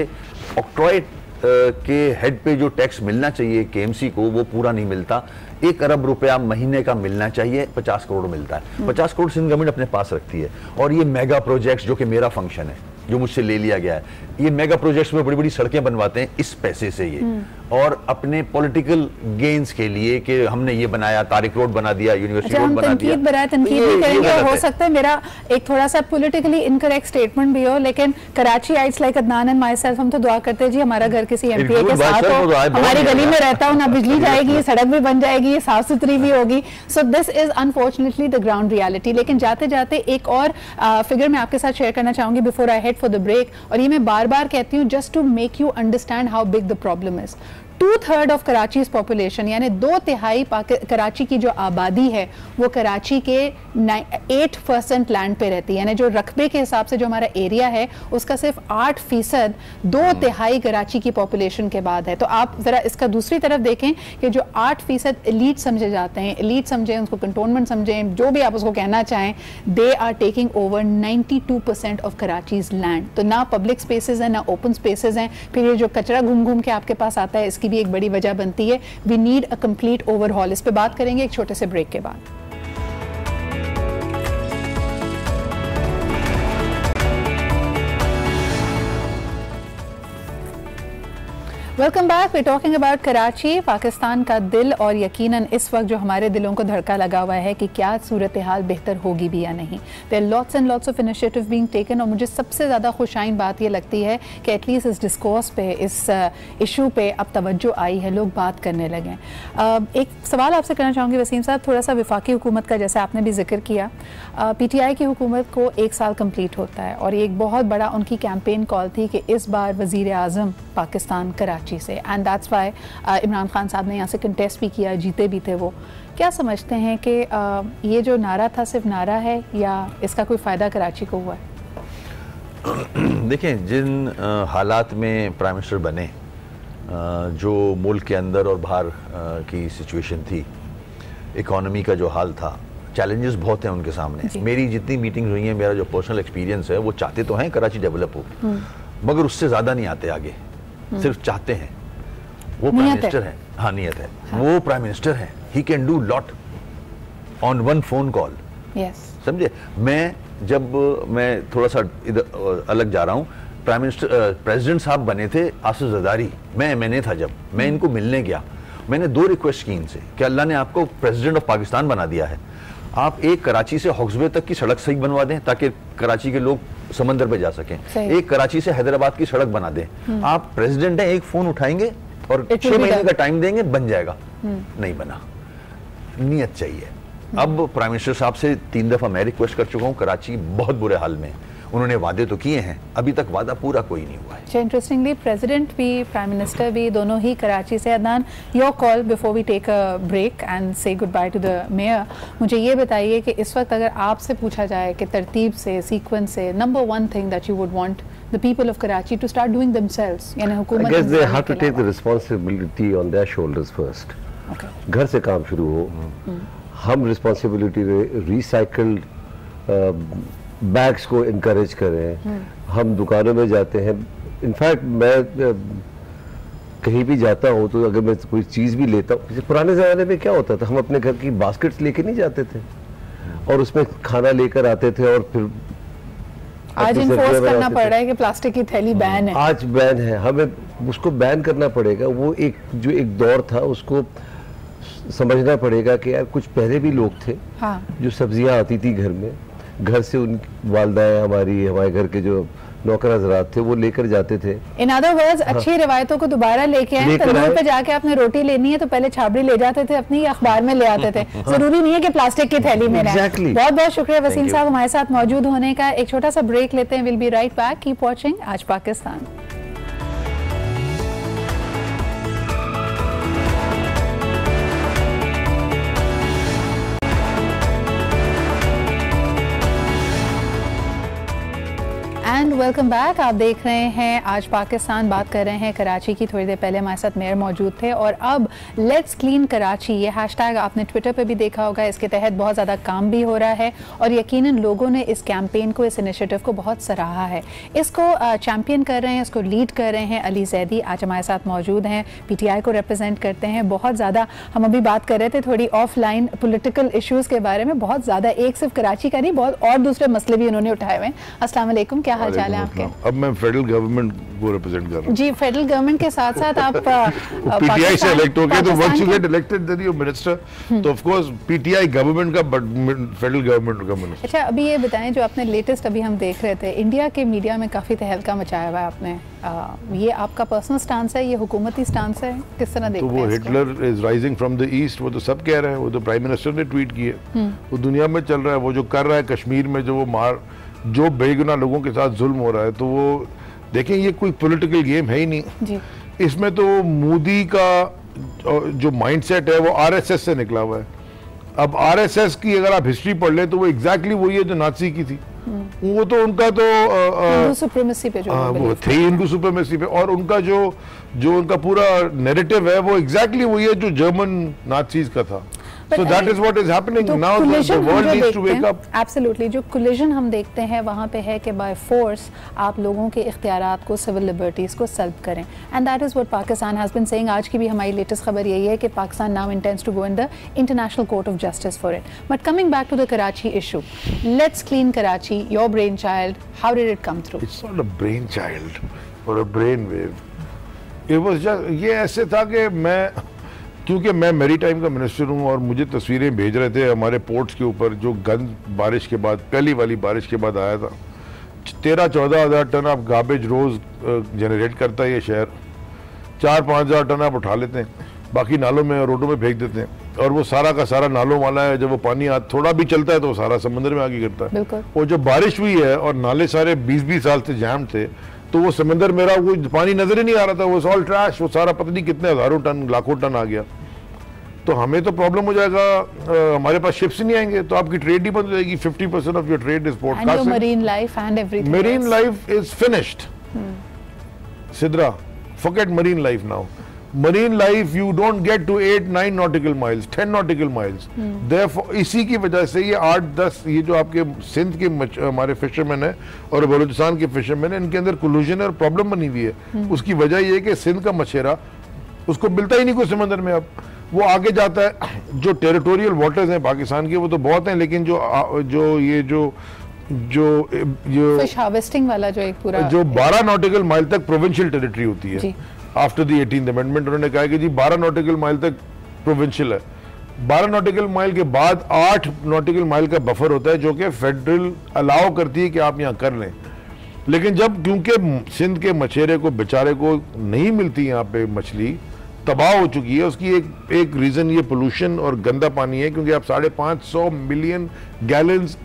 ऑक्ट्रॉय के हेड पे जो टैक्स मिलना चाहिए KMC को वो पूरा नहीं मिलता। 1 अरब रुपया महीने का मिलना चाहिए, 50 करोड़ मिलता है। 50 करोड़ सिंध गवर्नमेंट अपने पास रखती है। और ये मेगा प्रोजेक्ट्स जो कि मेरा फंक्शन है, जो मुझसे ले लिया गया है, ये मेगा प्रोजेक्ट्स में बड़ी बड़ी सड़कें बनवाते हैं इस पैसे से ये, और अपने पॉलिटिकल गेन्स के लिए कि हमने ये बनाया, तारिक रोड बना दिया, यूनिवर्सिटी रोड बना दिया। तनकीद भी करेंगे, हो सकता है मेरा एक थोड़ा सा पॉलिटिकली इनकरेक्ट स्टेटमेंट भी हो, लेकिन Karachiites like Adnan and myself, हम तो दुआ करते हैं जी हमारा घर किसी MPA के साथ हो, हमारी गली में रहता हो, ना बिजली जाएगी, सड़क भी बन जाएगी, साफ सुथरी भी होगी। So this is unfortunately the ground reality. लेकिन जाते जाते एक और फिगर मैं आपके साथ शेयर करना चाहूंगी before I head for the break, और ये मैं बार बार कहती हूँ just to make you understand how big the problem is. 2/3 of Karachi population, यानी 2/3 कराची की जो आबादी है वो कराची के 8% लैंड पे रहती है, यानी जो रकबे के हिसाब से जो हमारा एरिया है उसका सिर्फ 8% 2/3 कराची की पॉपुलेशन के बाद है। तो आप जरा इसका दूसरी तरफ देखें कि जो 8% एलीट समझे जाते हैं, एलीट समझें, उसको कंटोनमेंट समझें, जो भी आप उसको कहना चाहें, they are taking over 92% of Karachi's land. तो ना पब्लिक स्पेसेस हैं ना ओपन स्पेसेस हैं। फिर ये जो कचरा घूम घूम के आपके पास आता है, इसकी भी एक बड़ी वजह बनती है। We need a complete overhaul. इस पे बात करेंगे एक छोटे से ब्रेक के बाद। Welcome back. We talking about Karachi, Pakistan का दिल, और यकीनन इस वक्त जो हमारे दिलों को धड़का लगा हुआ है कि क्या सूरत हाल बेहतर होगी भी या नहीं। There lots and lots of initiative being taken, और मुझे सबसे ज़्यादा खुशाइन बात ये लगती है कि एटलीस्ट इस डिस्कोर्स पे, इस इशू पे अब तवज्जो आई है, लोग बात करने लगे। एक सवाल आपसे करना चाहूँगी वसीम साहब, थोड़ा सा वफाकी हुकूमत का, जैसे आपने भी जिक्र किया, PTI की हुकूमत को 1 साल कंप्लीट होता है, और एक बहुत बड़ा उनकी कैंपेन कॉल थी कि इस बार वज़ीर आज़म पाकिस्तान कराची से, and that's why Imran Khan साहब ने यहाँ से कंटेस्ट भी किया, जीते भी थे वो। क्या समझते हैं कि ये जो नारा था सिर्फ नारा है या इसका कोई फ़ायदा कराची को हुआ है? देखें, जिन हालात में प्राइम मिनिस्टर बने, जो मुल्क के अंदर और बाहर की सिचुएशन थी, इकॉनमी का जो हाल था, चैलेंजेस बहुत हैं उनके सामने। मेरी जितनी मीटिंग्स हुई हैं, मेरा जो पर्सनल एक्सपीरियंस है, वो चाहते तो हैं कराची डेवलप हो, मगर उससे ज़्यादा नहीं आते आगे, सिर्फ चाहते हैं। वो प्राइम मिनिस्टर है, हाँ नियत है, वो प्राइम मिनिस्टर है, he can do lot on one phone call. समझे? जब मैं थोड़ा सा इधर अलग जा रहा हूँ, प्राइम मिनिस्टर प्रेसिडेंट साहब बने थे आसिफ जरदारी, मैं MNA था जब मैं इनको मिलने गया, मैंने 2 रिक्वेस्ट की इनसे कि अल्लाह ने आपको प्रेसिडेंट ऑफ पाकिस्तान बना दिया है, आप एक कराची से हॉक्सबे तक की सड़क सही बनवा दें ताकि कराची के लोग समंदर पे जा सकें, एक कराची से हैदराबाद की सड़क बना दें। आप प्रेसिडेंट हैं, एक फोन उठाएंगे और 6 महीने का टाइम देंगे, बन जाएगा। नहीं बना, नियत चाहिए। अब प्राइम मिनिस्टर साहब से 3 दफा मैं रिक्वेस्ट कर चुका हूँ, कराची बहुत बुरे हाल में, उन्होंने वादे तो किए हैं, अभी तक वादा पूरा कोई नहीं हुआ है। इंटरेस्टिंगली प्रेसिडेंट भी, प्राइम मिनिस्टर भी, दोनों ही कराची से। Adnan, your call before we take a break and say goodbye to the mayor. मुझे ये बताइए कि इस वक्त अगर आपसे पूछा जाए कि तरतीब से, सीक्वेंस से, number 1 thing that you would want the people of Karachi to start doing themselves, यानी हुकूमत, I guess they have to take the responsibility on their shoulders first. Okay. घर से काम शुरू हो, हम रिस्पॉन्सिबिलिटी रिसाइकल्ड बैग्स को इनकरेज करें, हम दुकानों में जाते हैं, इनफैक्ट मैं कहीं भी जाता हूँ तो अगर मैं कोई चीज़ भी लेता हूँ, पुराने ज़माने में क्या होता था, हम अपने घर की बास्केट्स लेके नहीं जाते थे और उसमें खाना लेकर आते थे, और फिर आज इन्फोर्स करना पड़ रहा है कि प्लास्टिक की थैली बैन है। आज बैन है, हमें उसको बैन करना पड़ेगा। वो एक जो एक दौर था उसको समझना पड़ेगा कि यार कुछ पहले भी लोग थे जो सब्जियां आती थी घर में, घर से उन वालदाएं हमारे घर के जो नौकर हजरात थे वो लेकर जाते थे। इन अदर वर्ड्स अच्छी रिवायतों को दोबारा लेके आए। तंदूर पे जाके आपने रोटी लेनी है तो पहले छाबड़ी ले जाते थे अपनी, अखबार में ले आते थे। जरूरी नहीं है कि प्लास्टिक की थैली में रहे। बहुत बहुत शुक्रिया वसीम साहब हमारे साथ मौजूद होने का। एक छोटा सा ब्रेक लेते हैं। Will be right back. Keep watching आज पाकिस्तान। And welcome back. आप देख रहे हैं आज पाकिस्तान। बात कर रहे हैं कराची की। थोड़ी देर पहले हमारे साथ मेयर मौजूद थे और अब लेट्स क्लीन कराची, ये हैशटैग आपने ट्विटर पे भी देखा होगा। इसके तहत बहुत ज़्यादा काम भी हो रहा है और यकीनन लोगों ने इस कैंपेन को, इस इनिशिएटिव को बहुत सराहा है। इसको चैम्पियन कर रहे हैं, इसको लीड कर रहे हैं अली जैदी। आज हमारे साथ मौजूद हैं, PTI को रिप्रेजेंट करते हैं। बहुत ज़्यादा हम अभी बात कर रहे थे थोड़ी ऑफलाइन पोलिटिकल इशूज़ के बारे में, बहुत ज़्यादा, एक सिर्फ कराची का नहीं, बहुत और दूसरे मसले भी उन्होंने उठाए हुए हैं। अस्सलाम वालेकुम, क्या हाल चाल है आपके? अब मैं फेडरल गवर्नमेंट को रिप्रेजेंट कर रहा हूं। जी, फेडरल गवर्नमेंट के साथ साथ आप पीटीआई से इलेक्ट हो गए, तो once you get elected then you minister, तो ऑफ कोर्स पीटीआई गवर्नमेंट का बट फेडरल गवर्नमेंट का मिनिस्टर। अच्छा, अभी ये बताएं जो आपने लेटेस्ट अभी हम देख रहे थे, इंडिया के मीडिया में काफी तहलका मचाया हुआ है आपने, ये आपका पर्सनल स्टांस है, ये हुकूमती स्टांस है, किस तरह देखते हैं? तो वो Hitler is rising from the east, वो तो सब कह रहे हैं, वो तो प्राइम मिनिस्टर ने ट्वीट किया, वो दुनिया में चल रहा है। वो जो कर रहा है कश्मीर में, जो बेगुनाह लोगों के साथ जुल्म हो रहा है, तो वो देखें ये कोई पॉलिटिकल गेम है ही नहीं जी। इसमें तो मोदी का जो माइंडसेट है वो आरएसएस से निकला हुआ है। अब आरएसएस की अगर आप हिस्ट्री पढ़ लें तो वो एग्जैक्टली वही है जो नाजी की थी। वो तो उनका तो हिंदू सुप्रीमेसी पे जो वो थे, हिंदू सुप्रीमेसी पे, और उनका जो उनका पूरा नैरेटिव है वो एग्जैक्टली वही है जो जर्मन नाजीज का था। So that is what is happening now. The world needs to wake up. Absolutely. जो collision हम देखते हैं वहाँ पे है कि by force आप लोगों के इख्तियारात को, civil liberties को सल्ब करें, and that is what Pakistan has been saying. आज की भी हमारी latest खबर यही है कि Pakistan now intends to go in the International Court of Justice for it. But coming back to the Karachi issue, let's clean Karachi. Your brainchild. How did it come through? It's not a brainchild or a brainwave. It was just ये ऐसे था कि क्योंकि मैं maritime का minister हूँ और मुझे तस्वीरें भेज रहे थे हमारे पोर्ट्स के ऊपर जो गंद बारिश के बाद, पहली वाली बारिश के बाद आया था। 13-14 हज़ार टन आप गार्बेज रोज जनरेट करता है ये शहर। 4-5 हज़ार टन आप उठा लेते हैं, बाकी नालों में और रोडों में फेंक देते हैं, और वो सारा का सारा नालों वाला है। जब वो पानी थोड़ा भी चलता है तो सारा समंदर में आगे गिरता है। और जब बारिश हुई है और नाले सारे 20-20 साल से जैम थे, तो वो समंदर मेरा वो पानी नजर ही नहीं आ रहा था, वो ऑल ट्रैश, वो सारा पता नहीं कितने हजारों टन, लाखों टन आ गया। तो हमें तो प्रॉब्लम हो जाएगा, हमारे पास शिप्स नहीं आएंगे, तो आपकी ट्रेड ही बंद हो जाएगी। 50% of your trade is port cast. Marine life and everything, marine life is finished. Sidra, forget marine life now. Marine life you don't get to 8-9 nautical miles, 10 nautical miles. Therefore इसी की वजह से ये 8-10 ये जो आपके सिंध के हमारे फिशरमैन है और बलूचिस्तान के फिशरमैन है, इनके अंदर कोलूजन और प्रॉब्लम बनी हुई है। उसकी वजह ये है कि सिंध का मछेरा उसको मिलता ही नहीं कोई समंदर में। अब वो आगे जाता है, जो टेरिटोरियल वाटर्स हैं पाकिस्तान के वो तो बहुत हैं, लेकिन जो फिश हार्वेस्टिंग वाला जो एक पूरा जो 12 नॉटिकल माइल तक प्रोविंशियल टेरिटरी होती है। आफ्टर द 18th अमेंडमेंट उन्होंने कहा कि जी 12 नॉटिकल माइल तक प्रोविंशियल है। 12 नॉटिकल माइल के बाद 8 नॉटिकल माइल का बफर होता है जो कि फेडरल अलाउ करती है कि आप यहाँ कर लें। लेकिन जब क्योंकि सिंध के मछेरे को बेचारे को नहीं मिलती यहाँ पे मछली, तबाह हो चुकी है, उसकी एक रीजन ये पोल्यूशन और गंदा पानी है, क्योंकि आप 550 मिलियन गैलन्स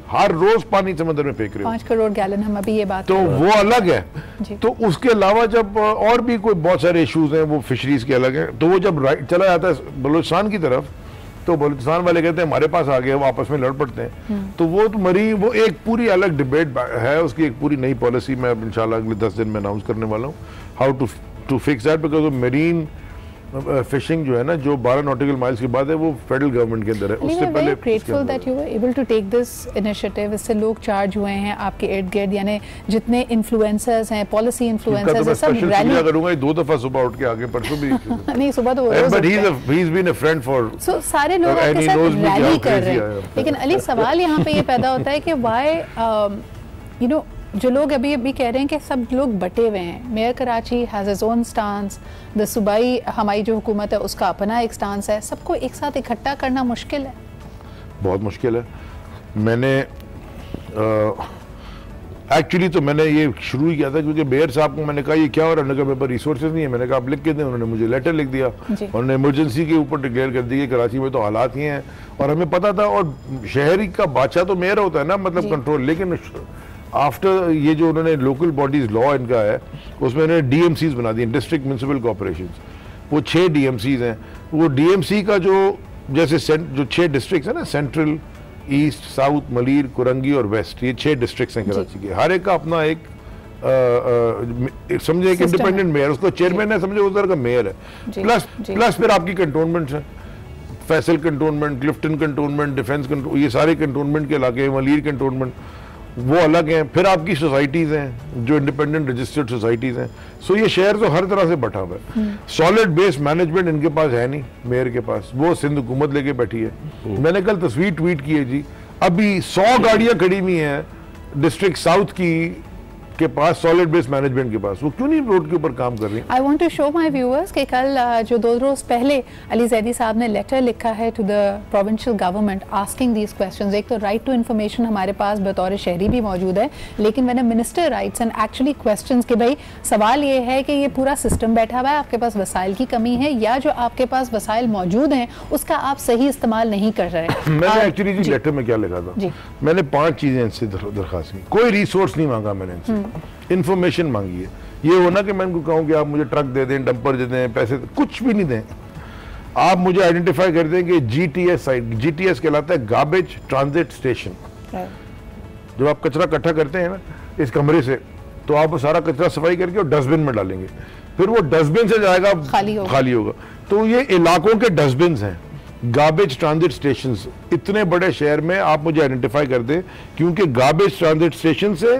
हर रोज पानी समंदर में फेंक रहे हो। 5 करोड़ गैलन हम अभी ये बात तो वो अलग है। तो उसके अलावा जब और भी कोई बहुत सारे इश्यूज हैं वो फिशरीज के अलग हैं। तो वो जब चला जाता है बलूचिस्तान की तरफ, तो बलूचिस्तान वाले कहते हैं हमारे पास आ गए, वो आपस में लड़ पड़ते हैं। तो वो एक पूरी अलग डिबेट है, उसकी एक पूरी नई पॉलिसी मैं इंशाल्लाह अगले 10 दिन में अनाउंस करने वाला हूँ, how to fix that, because marine fishing जो है ना, जो 12 नॉटिकल माइल्स के बाद है, वो फेडरल गवर्नमेंट के अंदर है। उससे पहले grateful that you were able to take this initiative. इससे लोग चार्ज हुए हैं आपके इर्द गिर्द, यानी जितने इन्फ्लुएंसर्स हैं, पॉलिसी इन्फ्लुएंसर्स, सब रैली करूंगा। 2 दफा सुबह उठ के आगे, परसों भी नहीं सुबह तो but he is been a friend for, so सारे लोग आपके साथ रैली कर रहे हैं। लेकिन अली सवाल यहाँ पे ये पैदा होता है कि व्हाई जो लोग अभी कह रहे हैं कि सब लोग बटे हुए हैं, mayor Karachi has his own stance, the सूबाई हमारी जो हुकूमत है उसका अपना एक स्टांस है, सबको एक साथ इकट्ठा करना मुश्किल है, बहुत मुश्किल है। मैंने एक्चुअली तो मैंने ये शुरू ही किया था क्योंकि मेयर साहब को मैंने कहा ये क्या हो रहा है, उन्होंने कहा मेरे पास रिसोर्सेज नहीं है, मैंने कहा आप लिख के दें, उन्होंने मुझे लेटर लिख दिया, उन्होंने इमरजेंसी के ऊपर डिक्लेयर कर दी कि कराची में तो हालात ही हैं, और हमें पता था, और शहरी का बादशाह तो मेयर होता है ना, मतलब कंट्रोल, लेकिन आफ्टर ये जो उन्होंने लोकल बॉडीज लॉ इनका है उसमें उन्होंने DMCs बना दिए, डिस्ट्रिक्ट म्यूनसिपल कॉर्पोरेशन, वो 6 DMCs हैं, वो DMC का जो जैसे जो 6 डिस्ट्रिक्ट है ना, central, east, south, Malir, Korangi और वेस्ट, ये 6 डिस्ट्रिक्ट्स हैं कराची के, हर एक का अपना एक समझे एक इंडिपेंडेंट मेयर, उसको चेयरमैन है समझे, उधर का मेयर है, प्लस फिर आपकी कंटोनमेंट्स हैं, Faisal cantonment, Clifton cantonment, defence canton, ये सारे कंटोनमेंट के इलाके हैं, मलीर कंटोनमेंट वो अलग हैं, फिर आपकी सोसाइटीज़ हैं जो इंडिपेंडेंट रजिस्टर्ड सोसाइटीज़ हैं। सो ये शहर तो हर तरह से बटा हुआ है। सॉलिड बेस मैनेजमेंट इनके पास है नहीं, मेयर के पास, वो सिंध हुकूमत लेके बैठी है। मैंने कल तस्वीर ट्वीट की है जी, अभी 100 गाड़ियां खड़ी हुई हैं डिस्ट्रिक्ट साउथ की के पास, सॉलिड बेस मैनेजमेंट के पास, वो क्यों नहीं रोड के ऊपर काम कर रही? I want to show my viewers कि कल जो 2 रोज पहले अली जैदी साहब ने लेटर लिखा है to the provincial government asking these questions. एक तो राइट टू इन्फॉर्मेशन हमारे पास बतौर शहरी भी मौजूद है, लेकिन मैंने minister rights and actually questions कि भाई सवाल ये है कि ये पूरा सिस्टम बैठा हुआ है, आपके पास वसाइल की कमी है या जो आपके पास वसाइल मौजूद हैं उसका आप सही इस्तेमाल नहीं कर रहे। मैंने एक्चुअली जी लेटर में क्या लिखा था, मैंने 5 चीजें इनसे दरखास्त की, कोई रिसोर्स नहीं मांगा मैंने इनसे, इन्फॉर्मेशन मांगी है। ये होना कि मैं उनको कहूँ कि आप मुझे ट्रक दे दें, डंपर दे दें, पैसे, कुछ भी नहीं दें, आप मुझे आइडेंटिफाई कर दें कि GTS साइट, GTS कहलाता है गार्बेज ट्रांजिट स्टेशन। जब आप कचरा इकट्ठा करते हैं ना इस कमरे से, तो आप सारा कचरा सफाई करके और डस्टबिन में डालेंगे, फिर वो डस्टबिन से जाएगा खाली होगा। तो ये इलाकों के डस्टबिन हैं, गार्बेज ट्रांजिट स्टेशन। इतने बड़े शहर में आप मुझे आइडेंटिफाई कर दें, क्योंकि गार्बेज ट्रांजिट स्टेशन से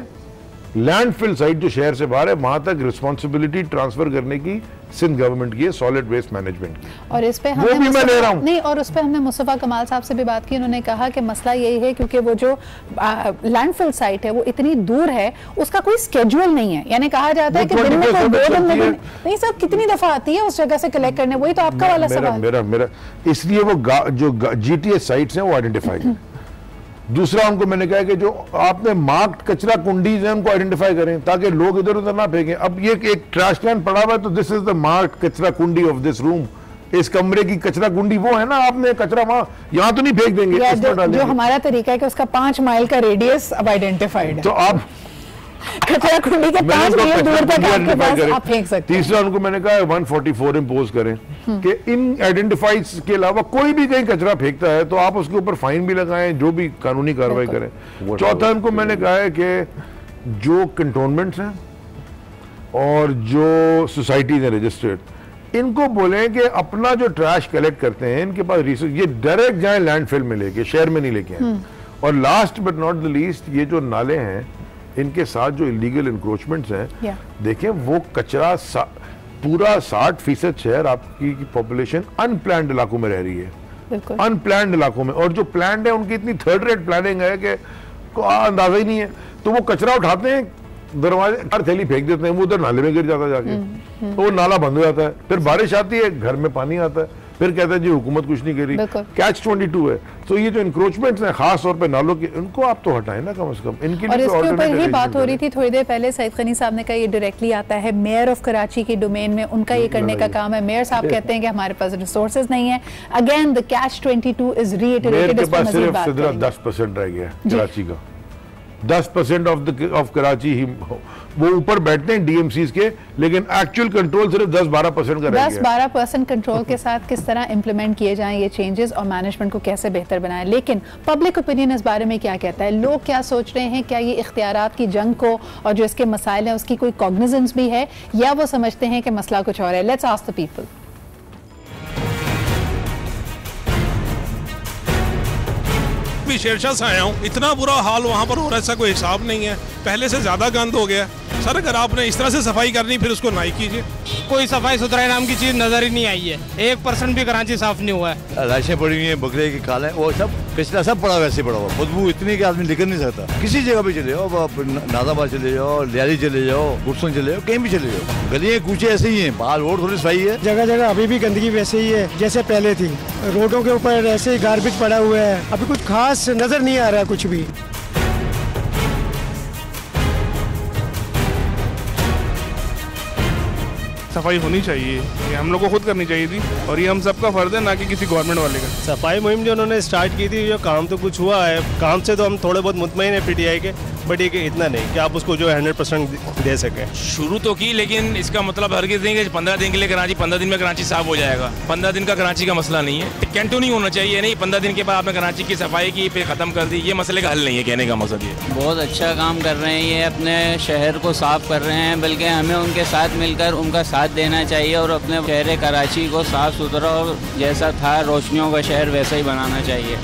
लैंडफिल साइट जो शहर से बाहर है वहां तक रिस्पांसिबिलिटी ट्रांसफर करने की सिंध गवर्नमेंट की है, सॉलिड वेस्ट मैनेजमेंट की। और इस पे हमने मैं ले रहा हूं नहीं, और उस पे हमने मुस्तफा कमाल साहब से भी बात की, उन्होंने कहा कि मसला यही है क्योंकि वो जो लैंडफिल साइट है वो इतनी दूर है, उसका कोई स्केड्यूल नहीं है, यानी कहा जाता है कि दिन में 2 दिन में नहीं सर कितनी दफा आती है उस जगह से कलेक्ट करने, वही तो आपका वाला सवाल। मेरा इसलिए वो जो GTS साइट्स हैं वो आइडेंटिफाई करें। दूसरा उनको मैंने कहा कि जो आपने मार्क्ड कचरा कुंडीज हैं उनको आइडेंटिफाई करें ताकि लोग इधर उधर ना फेंकें। अब ये एक ट्रैश कैन पड़ा हुआ है तो दिस इज द मार्क्ड कचरा कुंडी ऑफ दिस रूम, इस कमरे की कचरा कुंडी वो है ना, आपने कचरा वहां यहाँ तो नहीं फेंक देंगे। जो हमारा तरीका है कि उसका 5 माइल का रेडियस अब आइडेंटिफाइड है, तो आप कचरा कुंडी के 5 मील दूर तक आपके पास आप फेंक सकते हैं। तीसरा उनको मैंने कहा 144 इंपोज करें कि इन आइडेंटिफाइड के अलावा कोई भी कहीं कचरा फेंकता है तो आप उसके ऊपर फाइन भी लगाएं, जो भी कानूनी कार्रवाई करें। चौथा उनको मैंने कहा है कि जो कंटोनमेंट्स हैं और जो सोसाइटीज हैं रजिस्टर्ड, इनको बोलें कि अपना जो ट्रैश कलेक्ट करते हैं इनके पास रिसोर्स, ये डायरेक्ट जाए लैंडफिल में लेके, शहर में नहीं लेके आए। और last but not the least, ये जो नाले हैं इनके साथ जो इलीगल इंक्रोचमेंट्स हैं, देखें वो कचरा पूरा 60% शहर आपकी पॉपुलेशन अनप्लैंड इलाकों में रह रही है, अनप्लैंड इलाकों में, और जो प्लैंड है उनकी इतनी थर्ड रेट प्लानिंग है कि अंदाजा ही नहीं है। तो वो कचरा उठाते हैं, दरवाजे हर थैली फेंक देते हैं, वो उधर नाले में गिर जाता जाके, तो वो नाला बंद हो जाता है, फिर बारिश आती है, घर में पानी आता है, फिर कहते हैं जी हुकूमत कुछ नहीं करी। कैच 22 है। तो ये जो इंक्रोचमेंट्स हैं खास तौर पे नालों के, उनको आप तो हटाएं ना कम से कम। इनकी और इसके ऊपर ही बात हो रही थी थोड़ी देर पहले, सईद खनी साहब ने कहा ये डायरेक्टली आता है मेयर ऑफ कराची के डोमेन में, उनका ये करने का काम है। मेयर साहब कहते हैं कि हमारे पास रिसोर्सेज नहीं है। Again the catch 22 is reiterated. इस पर मजीद बात करें। 10% रह गया कराची का, 10% ऑफ कराची ही वो ऊपर बैठते हैं DMCs के, लेकिन एक्चुअल कंट्रोल सिर्फ 10-12% का रह गया। 10-12% कंट्रोल के साथ किस तरह इंप्लीमेंट किए जाएं ये चेंजेस और मैनेजमेंट को कैसे बेहतर बनाएं। लेकिन पब्लिक ओपिनियन इस बारे में क्या कहता है, लोग क्या सोच रहे हैं, क्या ये इख्तियारात की जंग को और जो इसके मसाइल हैं उसकी कोई कॉग्निजेंस भी है, या वो समझते हैं कि मसला कुछ और है। Let's ask the people. Shershah से आया हूँ, इतना बुरा हाल वहाँ पर हो रहा है, ऐसा कोई हिसाब नहीं है, पहले से ज़्यादा गंद हो गया। सर अगर आपने इस तरह से सफाई करनी फिर उसको नहीं कीजिए। कोई सफाई सुथराई नाम की चीज़ नज़र ही नहीं आई है, 1% भी कराची साफ नहीं हुआ है। लाशें पड़ी हुई हैं, बकरे की खाल है, वो सब पिछला सब पड़ा वैसे पड़ा हुआ, बदबू इतनी कि आदमी निकल नहीं सकता। किसी जगह पे चले जाओ, नाजाबाद चले जाओ, लियाली चले जाओ, गुरसों चले जाओ, कहीं भी चले जाओ, गलियां कूचे ऐसे ही हैं, बाहर रोड थोड़ी सफाई है, जगह जगह अभी भी गंदगी वैसे ही है जैसे पहले थी। रोडों के ऊपर ऐसे ही गार्बेज पड़ा हुआ है, अभी कुछ खास नजर नहीं आ रहा कुछ भी। सफाई होनी चाहिए, ये हम लोग को खुद करनी चाहिए थी और ये हम सबका फर्ज है, ना कि किसी गवर्नमेंट वाले का। सफाई मुहिम जो उन्होंने स्टार्ट की थी, जो काम तो कुछ हुआ है, काम से तो हम थोड़े बहुत मुतमईन है पीटीआई के, बट ये कि इतना नहीं कि आप उसको जो 100% दे सके। शुरू तो की, लेकिन इसका मतलब हरगिज़ नहीं कि 15 दिन के लिए कराची 15 दिन में कराची साफ हो जाएगा। 15 दिन का कराची का मसला नहीं है, कंटिन्यू होना चाहिए। नहीं 15 दिन के बाद आपने कराची की सफाई की फिर ख़त्म कर दी, ये मसले का हल नहीं है, कहने का मकसद ये। बहुत अच्छा काम कर रहे हैं, ये अपने शहर को साफ कर रहे हैं, बल्कि हमें उनके साथ मिलकर उनका साथ देना चाहिए और अपने शहर कराची को साफ सुथरा और जैसा था रोशनियों का शहर वैसा ही बनाना चाहिए।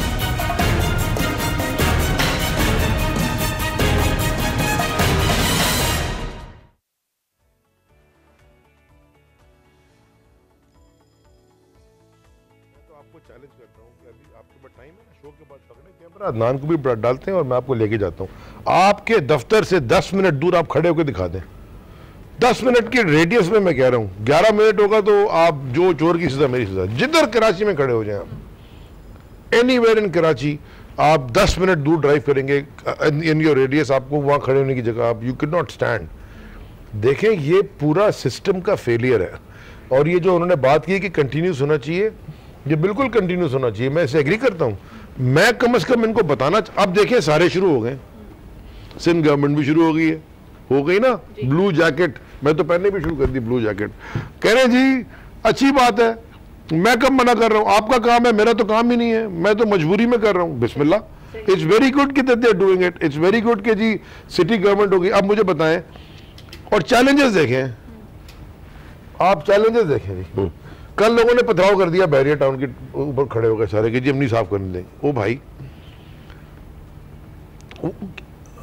चैलेंज करता हूं कि अभी आपके पास टाइम है ना, शो के बाद पकड़े कैमरा, अदनान को भी डालते हैं और मैं आपको लेके जाता हूं। आपके दफ्तर से 10 मिनट दूर आप खड़े होकर दिखा दें, 10 मिनट की रेडियस में मैं कह रहा हूं। 11 मिनट होगा तो आप जो चोर की सजा मेरी सजा, जिधर कराची में खड़े हो जाए आप, एनीवेयर इन कराची, आप 10 मिनट दूर ड्राइव करेंगे इन योर रेडियस, आपको वहां खड़े होने की जगह आप यू कैन नॉट स्टैंड। देखें ये पूरा सिस्टम का फेलियर है। और ये जो उन्होंने बात की कि कंटिन्यूस होना चाहिए, ये बिल्कुल कंटिन्यूस होना चाहिए, मैं इसे एग्री करता हूं। मैं कम से कम इनको बताना, अब देखिए सारे शुरू हो गए, सिंध गवर्नमेंट भी शुरू हो गई ना, ब्लू जैकेट, मैं तो पहले भी शुरू कर दी ब्लू जैकेट। कह रहे जी अच्छी बात है, मैं कब मना कर रहा हूं, आपका काम है, मेरा तो काम ही नहीं है, मैं तो मजबूरी में कर रहा हूं। बिस्मिल्लाह, इट्स वेरी गुड कि they are doing it, it's very good कि जी सिटी गवर्नमेंट होगी। अब मुझे बताएं, और चैलेंजेस देखें, आप चैलेंजेस देखें जी। कल लोगों ने पथराव कर दिया बैरियर टाउन के ऊपर, खड़े हो गए सारे कि जी हम नहीं साफ करने देंगे। ओ भाई,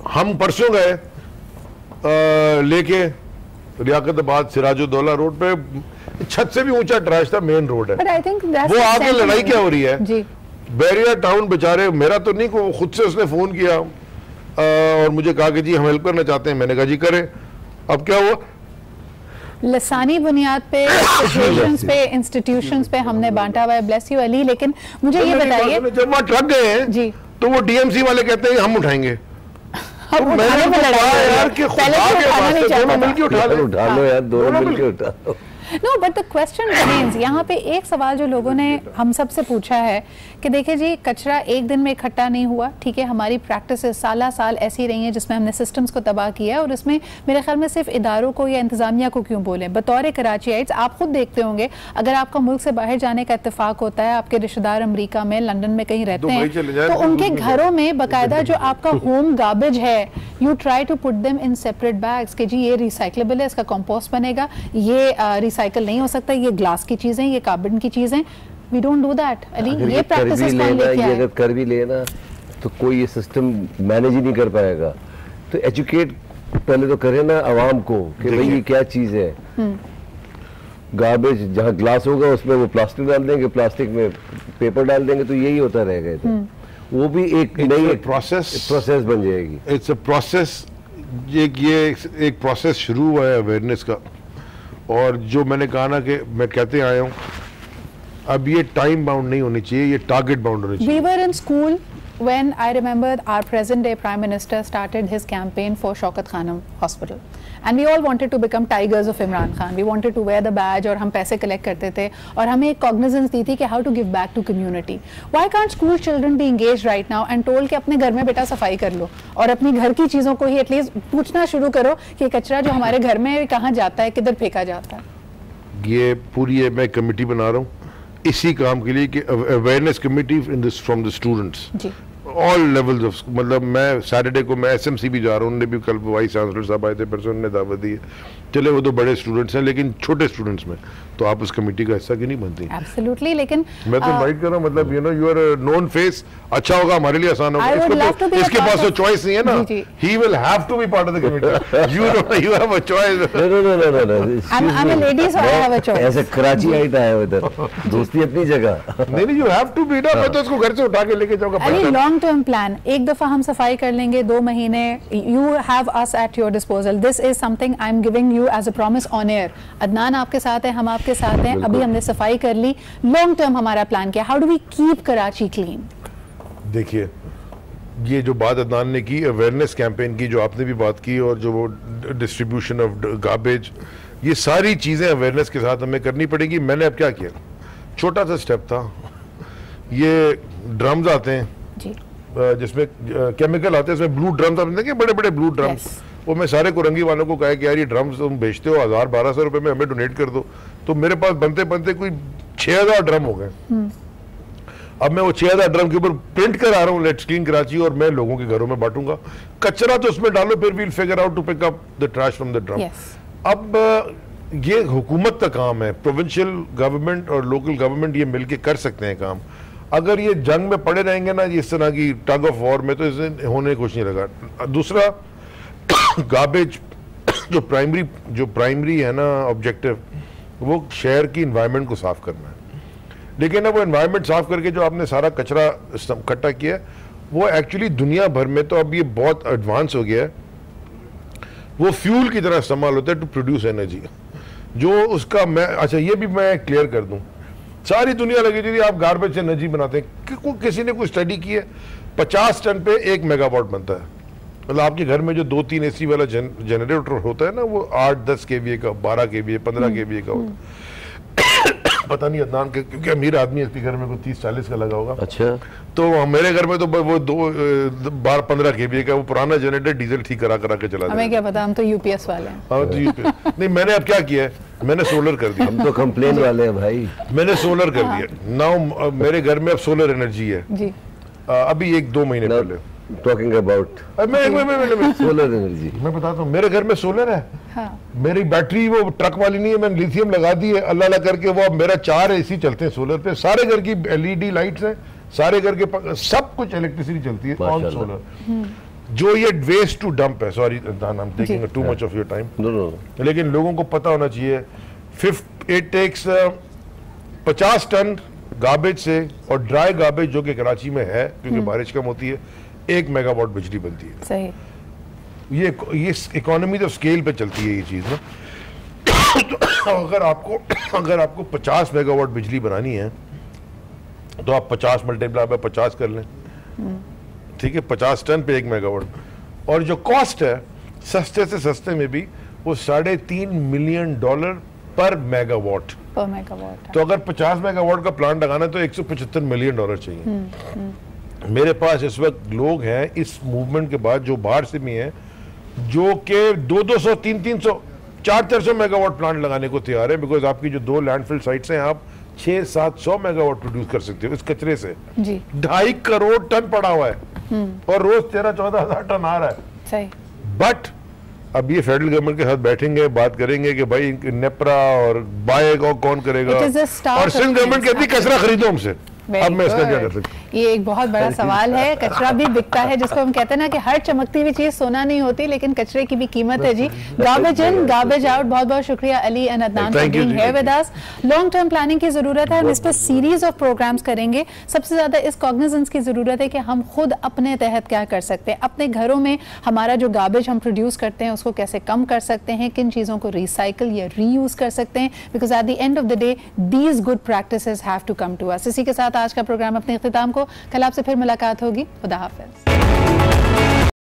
हम परसों गए लेके रियाकताबाद सिराजुद्दौला रोड पे, छत से भी ऊंचा ट्रैश था, मेन रोड है, वो आगे लड़ाई क्या हो रही है जी? बैरियर टाउन बेचारे, मेरा तो नहीं, को खुद से उसने फोन किया और मुझे कहा कि जी हम हेल्प करना चाहते हैं। मैंने कहा जी करें। अब क्या हुआ, लसानी बुनियाद पे सिचुएशंस पे इंस्टीट्यूशंस पे हमने बांटा हुआ है, ब्लेस यू अली। लेकिन मुझे ये बताइए, जब वहाँ ट्रक गए हैं जी, तो वो डीएमसी वाले कहते हैं हम उठाएंगे। तो मैंने यार कि दोनों मिलकर उठा लो यार, दोनों मिलकर उठा लो। No but the question remains, यहाँ पे एक सवाल जो लोगों ने हम सब से पूछा है कि देखिए जी, कचरा एक दिन में इकट्ठा नहीं हुआ, ठीक है, हमारी प्रैक्टिसेस साल साल ऐसी रही हैं जिसमें हमने सिस्टम्स को तबाह किया है। और इसमें मेरे ख्याल में सिर्फ इदारों को या इंतजामिया को क्यों बोलें, बतौर कराचीइट्स आप खुद देखते होंगे, अगर आपका मुल्क से बाहर जाने का इत्तेफाक होता है, आपके रिश्तेदार अमरीका में, लंदन में कहीं रहते हैं, तो उनके घरों में बाकायदा जो आपका होम गार्बेज है, you try to put them in separate bags कि जी ये रिसाइक्लेबल है, इसका कंपोस्ट बनेगा, ये रिसाइकल नहीं हो सकता, ये ग्लास की चीजें, ये कार्बन की चीजें। We don't do that Ali. ये प्रैक्टिसेस कौन लेके आए? अगर कर भी लेना तो कोई ये सिस्टम मैनेज ही नहीं कर पाएगा। तो एजुकेट पहले तो करें ना आवाम को कि भाई ये क्या चीज है। गार्बेज जहाँ ग्लास होगा उसमें वो प्लास्टिक डाल देंगे, प्लास्टिक में पेपर डाल देंगे, तो यही होता रहेगा। वो भी एक नई प्रोसेस बन जाएगी। इट्स अ प्रोसेस, ये एक प्रोसेस शुरू हुआ है अवेयरनेस का। और जो मैंने कहा ना कि मैं कहते आया हूँ, अब ये टाइम बाउंड नहीं होनी चाहिए, ये टारगेट बाउंड होनी चाहिए। We were in school when I remember our present day Prime Minister started his campaign for Shaukat Khanum Hospital, and we all wanted to become tigers of Imran Khan. We wanted to wear the badge और हम पैसे collect करते थे और हमें एक cognizance दी थी कि how to give back to community. Why can't school children be engaged right now and told कि अपने घर में बेटा सफाई कर लो और अपनी घर की चीज़ों को ही एटलीस्ट पूछना शुरू करो कि कचरा जो हमारे घर में कहाँ जाता है, किधर फेंका जाता है। ये पूरी मैं कमेटी बना रहा हूँ इसी काम के लिए कि awareness committee from the students all levels of, मतलब मैं सैटरडे को मैं एसएमसी भी जा रहा हूँ, उन्होंने भी कल वाइस चांसलर साहब आए थे, परसों उन्होंने दावत दी है। चले वो तो बड़े स्टूडेंट्स हैं, लेकिन छोटे स्टूडेंट्स में तो आप उस कमेटी का हिस्सा क्यों नहीं बनती? एब्सोल्युटली, लेकिन मैं तो इनवाइट कर रहा हूं, मतलब you know you are known face, अच्छा होगा हमारे लिए, आसान होगा। इसके पास तो चॉइस नहीं है ना, he will have to be part of the committee. You have a choice. No I am a lady so I have a choice. ऐसे कराची आइट आया है इधर, दोस्ती अपनी जगह। नहीं यू हैव टू बी ना, मैं तो इसको घर से उठा के लेके जाऊंगा। अली लॉन्ग टर्म प्लान, एक दफा हम सफाई कर लेंगे 2 महीने, you have us at your disposal, this is something I am giving you as a promise on air. Adnan आपके साथ है, हम आपके साथ हैं, अभी हमने सफाई कर ली, लॉन्ग टर्म हमारा प्लान क्या, how do we keep Karachi clean? देखिए ये जो बात अदनान ने की, अवेयरनेस कैंपेन की, जो आपने भी बात की, और जो वो डिस्ट्रीब्यूशन ऑफ गार्बेज, ये सारी चीज़ें अवेयरनेस के साथ हमें करनी पड़ेगी। मैंने अब क्या किया, छोटा सा स्टेप था, ये ड्रम्स आते हैं जी, जिसमें केमिकल आते हैं, इसमें ब्लू ड्रम्स, आप देखिए बड़े बड़े ब्लू ड्रम्स, वो मैं सारे कुरंगी वालों को कहा कि यार ये ड्रम्स तुम बेचते हो 1000-1200 रुपए में, हमें डोनेट कर दो। तो मेरे पास बनते बनते कोई 6000 ड्रम हो गए। अब मैं वो 6000 ड्रम के ऊपर प्रिंट करा रहा हूँ लेट्स क्लीन कराची, और मैं लोगों के घरों में बांटूंगा। कचरा तो उसमें डालो, फिर we'll figure out to pick up the trash from the drum. अब ये हुकूमत का काम है, प्रोविंशियल गवर्नमेंट और लोकल गवर्नमेंट ये मिलके कर सकते हैं काम। अगर ये जंग में पड़े रहेंगे ना इस तरह की टग ऑफ वॉर में, तो इससे होने कुछ नहीं लगा। दूसरा गार्बेज जो प्राइमरी है ना ऑब्जेक्टिव, वो शहर की एनवायरनमेंट को साफ करना है। लेकिन अब वो एनवायरनमेंट साफ करके जो आपने सारा कचरा इकट्ठा किया है, वो एक्चुअली दुनिया भर में तो अब ये बहुत एडवांस हो गया है, वो फ्यूल की तरह इस्तेमाल होता है टू प्रोड्यूस एनर्जी। जो उसका मैं अच्छा ये भी मैं क्लियर कर दूं, सारी दुनिया लगी थी आप गार्बेज से एनर्जी बनाते हैं, किसी ने कोई स्टडी की है, 50 टन पे 1 मेगावाट बनता है। मतलब आपके घर में जो 2-3 एसी वाला जनरेटर होता है ना, वो 8-10 केवीए का, 12 केवीए, 15 केवीए का होता है। पता नहीं अदनान के, क्योंकि अमीर आदमी इसके घर में कोई 30-40 का लगा होगा। अच्छा, तो मेरे घर में तो वो 12-15 केवीए का वो पुराना जनरेटर डीजल ठीक करा के चला। हमें क्या पता, हम तो यूपीएस वाले हैं। हाँ तो यूपीएस नहीं, मैंने अब क्या किया है, मैंने सोलर कर दिया। हम तो कंप्लेन वाले हैं भाई। मैंने सोलर कर दिया। नाउ मेरे घर में अब सोलर एनर्जी है जी। अभी 1-2 महीने पहले टॉकिंग अबाउट सोलर एनर्जी, मैं बताता हूँ, मेरे घर में सोलर है। हाँ। मेरी बैटरी वो ट्रक वाली नहीं है, मैंने लिथियम लगा दी है, अल्लाह करके वो अब मेरा 4 एसी चलते हैं सोलर पे, सारे घर की एलईडी लाइट्स हैं, सारे घर के सब कुछ इलेक्ट्रिसिटी चलती है ऑन सोलर। जो ये वेस्ट टू डंप है, sorry I am taking too much of your time, लेकिन लोगों को पता होना चाहिए, इट टेक्स 50 टन गार्बेज से, और ड्राई गार्बेज जो कि कराची में है क्योंकि बारिश कम होती है, 1 मेगावाट बिजली बनती है। सही। ये इकोनॉमी ऑफ स्केल पे चलती है ये चीज ना। तो अगर आपको 50 मेगावाट बिजली बनानी है, तो आप 50 मल्टीप्लाई बाय 50 कर लें, ठीक है, 50 टन पे 1 मेगावाट। और जो कॉस्ट है सस्ते से सस्ते में भी वो $3.5 मिलियन पर मेगावाट। तो अगर 50 मेगावाट का प्लांट लगाना है तो $175 मिलियन चाहिए। मेरे पास इस वक्त लोग हैं इस मूवमेंट के बाद जो बाहर से भी हैं, जो कि 200, 300, 400 मेगावाट प्लांट लगाने को तैयार है, बिकॉज आपकी जो 2 लैंडफिल साइट्स हैं, आप 600-700 मेगावाट प्रोड्यूस कर सकते हो इस कचरे से। 2.5 करोड़ टन पड़ा हुआ है और रोज 13-14 हजार टन आ रहा है। सही। बट अब ये फेडरल गवर्नमेंट के साथ बैठेंगे, बात करेंगे कि भाई नेपरा और बाएगा कौन करेगा, और सिंध गवर्नमेंट कहती कचरा खरीदो हमसे। अब मैं इसका क्या कर सकता हूं? ये एक बहुत बड़ा सवाल है। कचरा भी बिकता है, जिसको हम कहते हैं ना कि हर चमकती हुई चीज सोना नहीं होती, लेकिन कचरे की भी कीमत है जी। Garbage in, garbage out. बहुत बहुत शुक्रिया Ali and Adnan for being here with us. Long term planning की जरूरत है, हम इस पर सीरीज ऑफ प्रोग्राम्स करेंगे। सबसे ज्यादा इस कॉग्निजेंस की जरूरत है कि हम खुद अपने तहत क्या कर सकते हैं, अपने घरों में हमारा जो गार्बेज हम प्रोड्यूस करते हैं उसको कैसे कम कर सकते हैं, किन चीजों को रिसाइकल या रीयूज कर सकते हैं, because at the end of the day these good practices have to come to us. इसी के साथ आज का प्रोग्राम अपने इख्तिताम को, कल आपसे फिर मुलाकात होगी। खुदा हाफिज।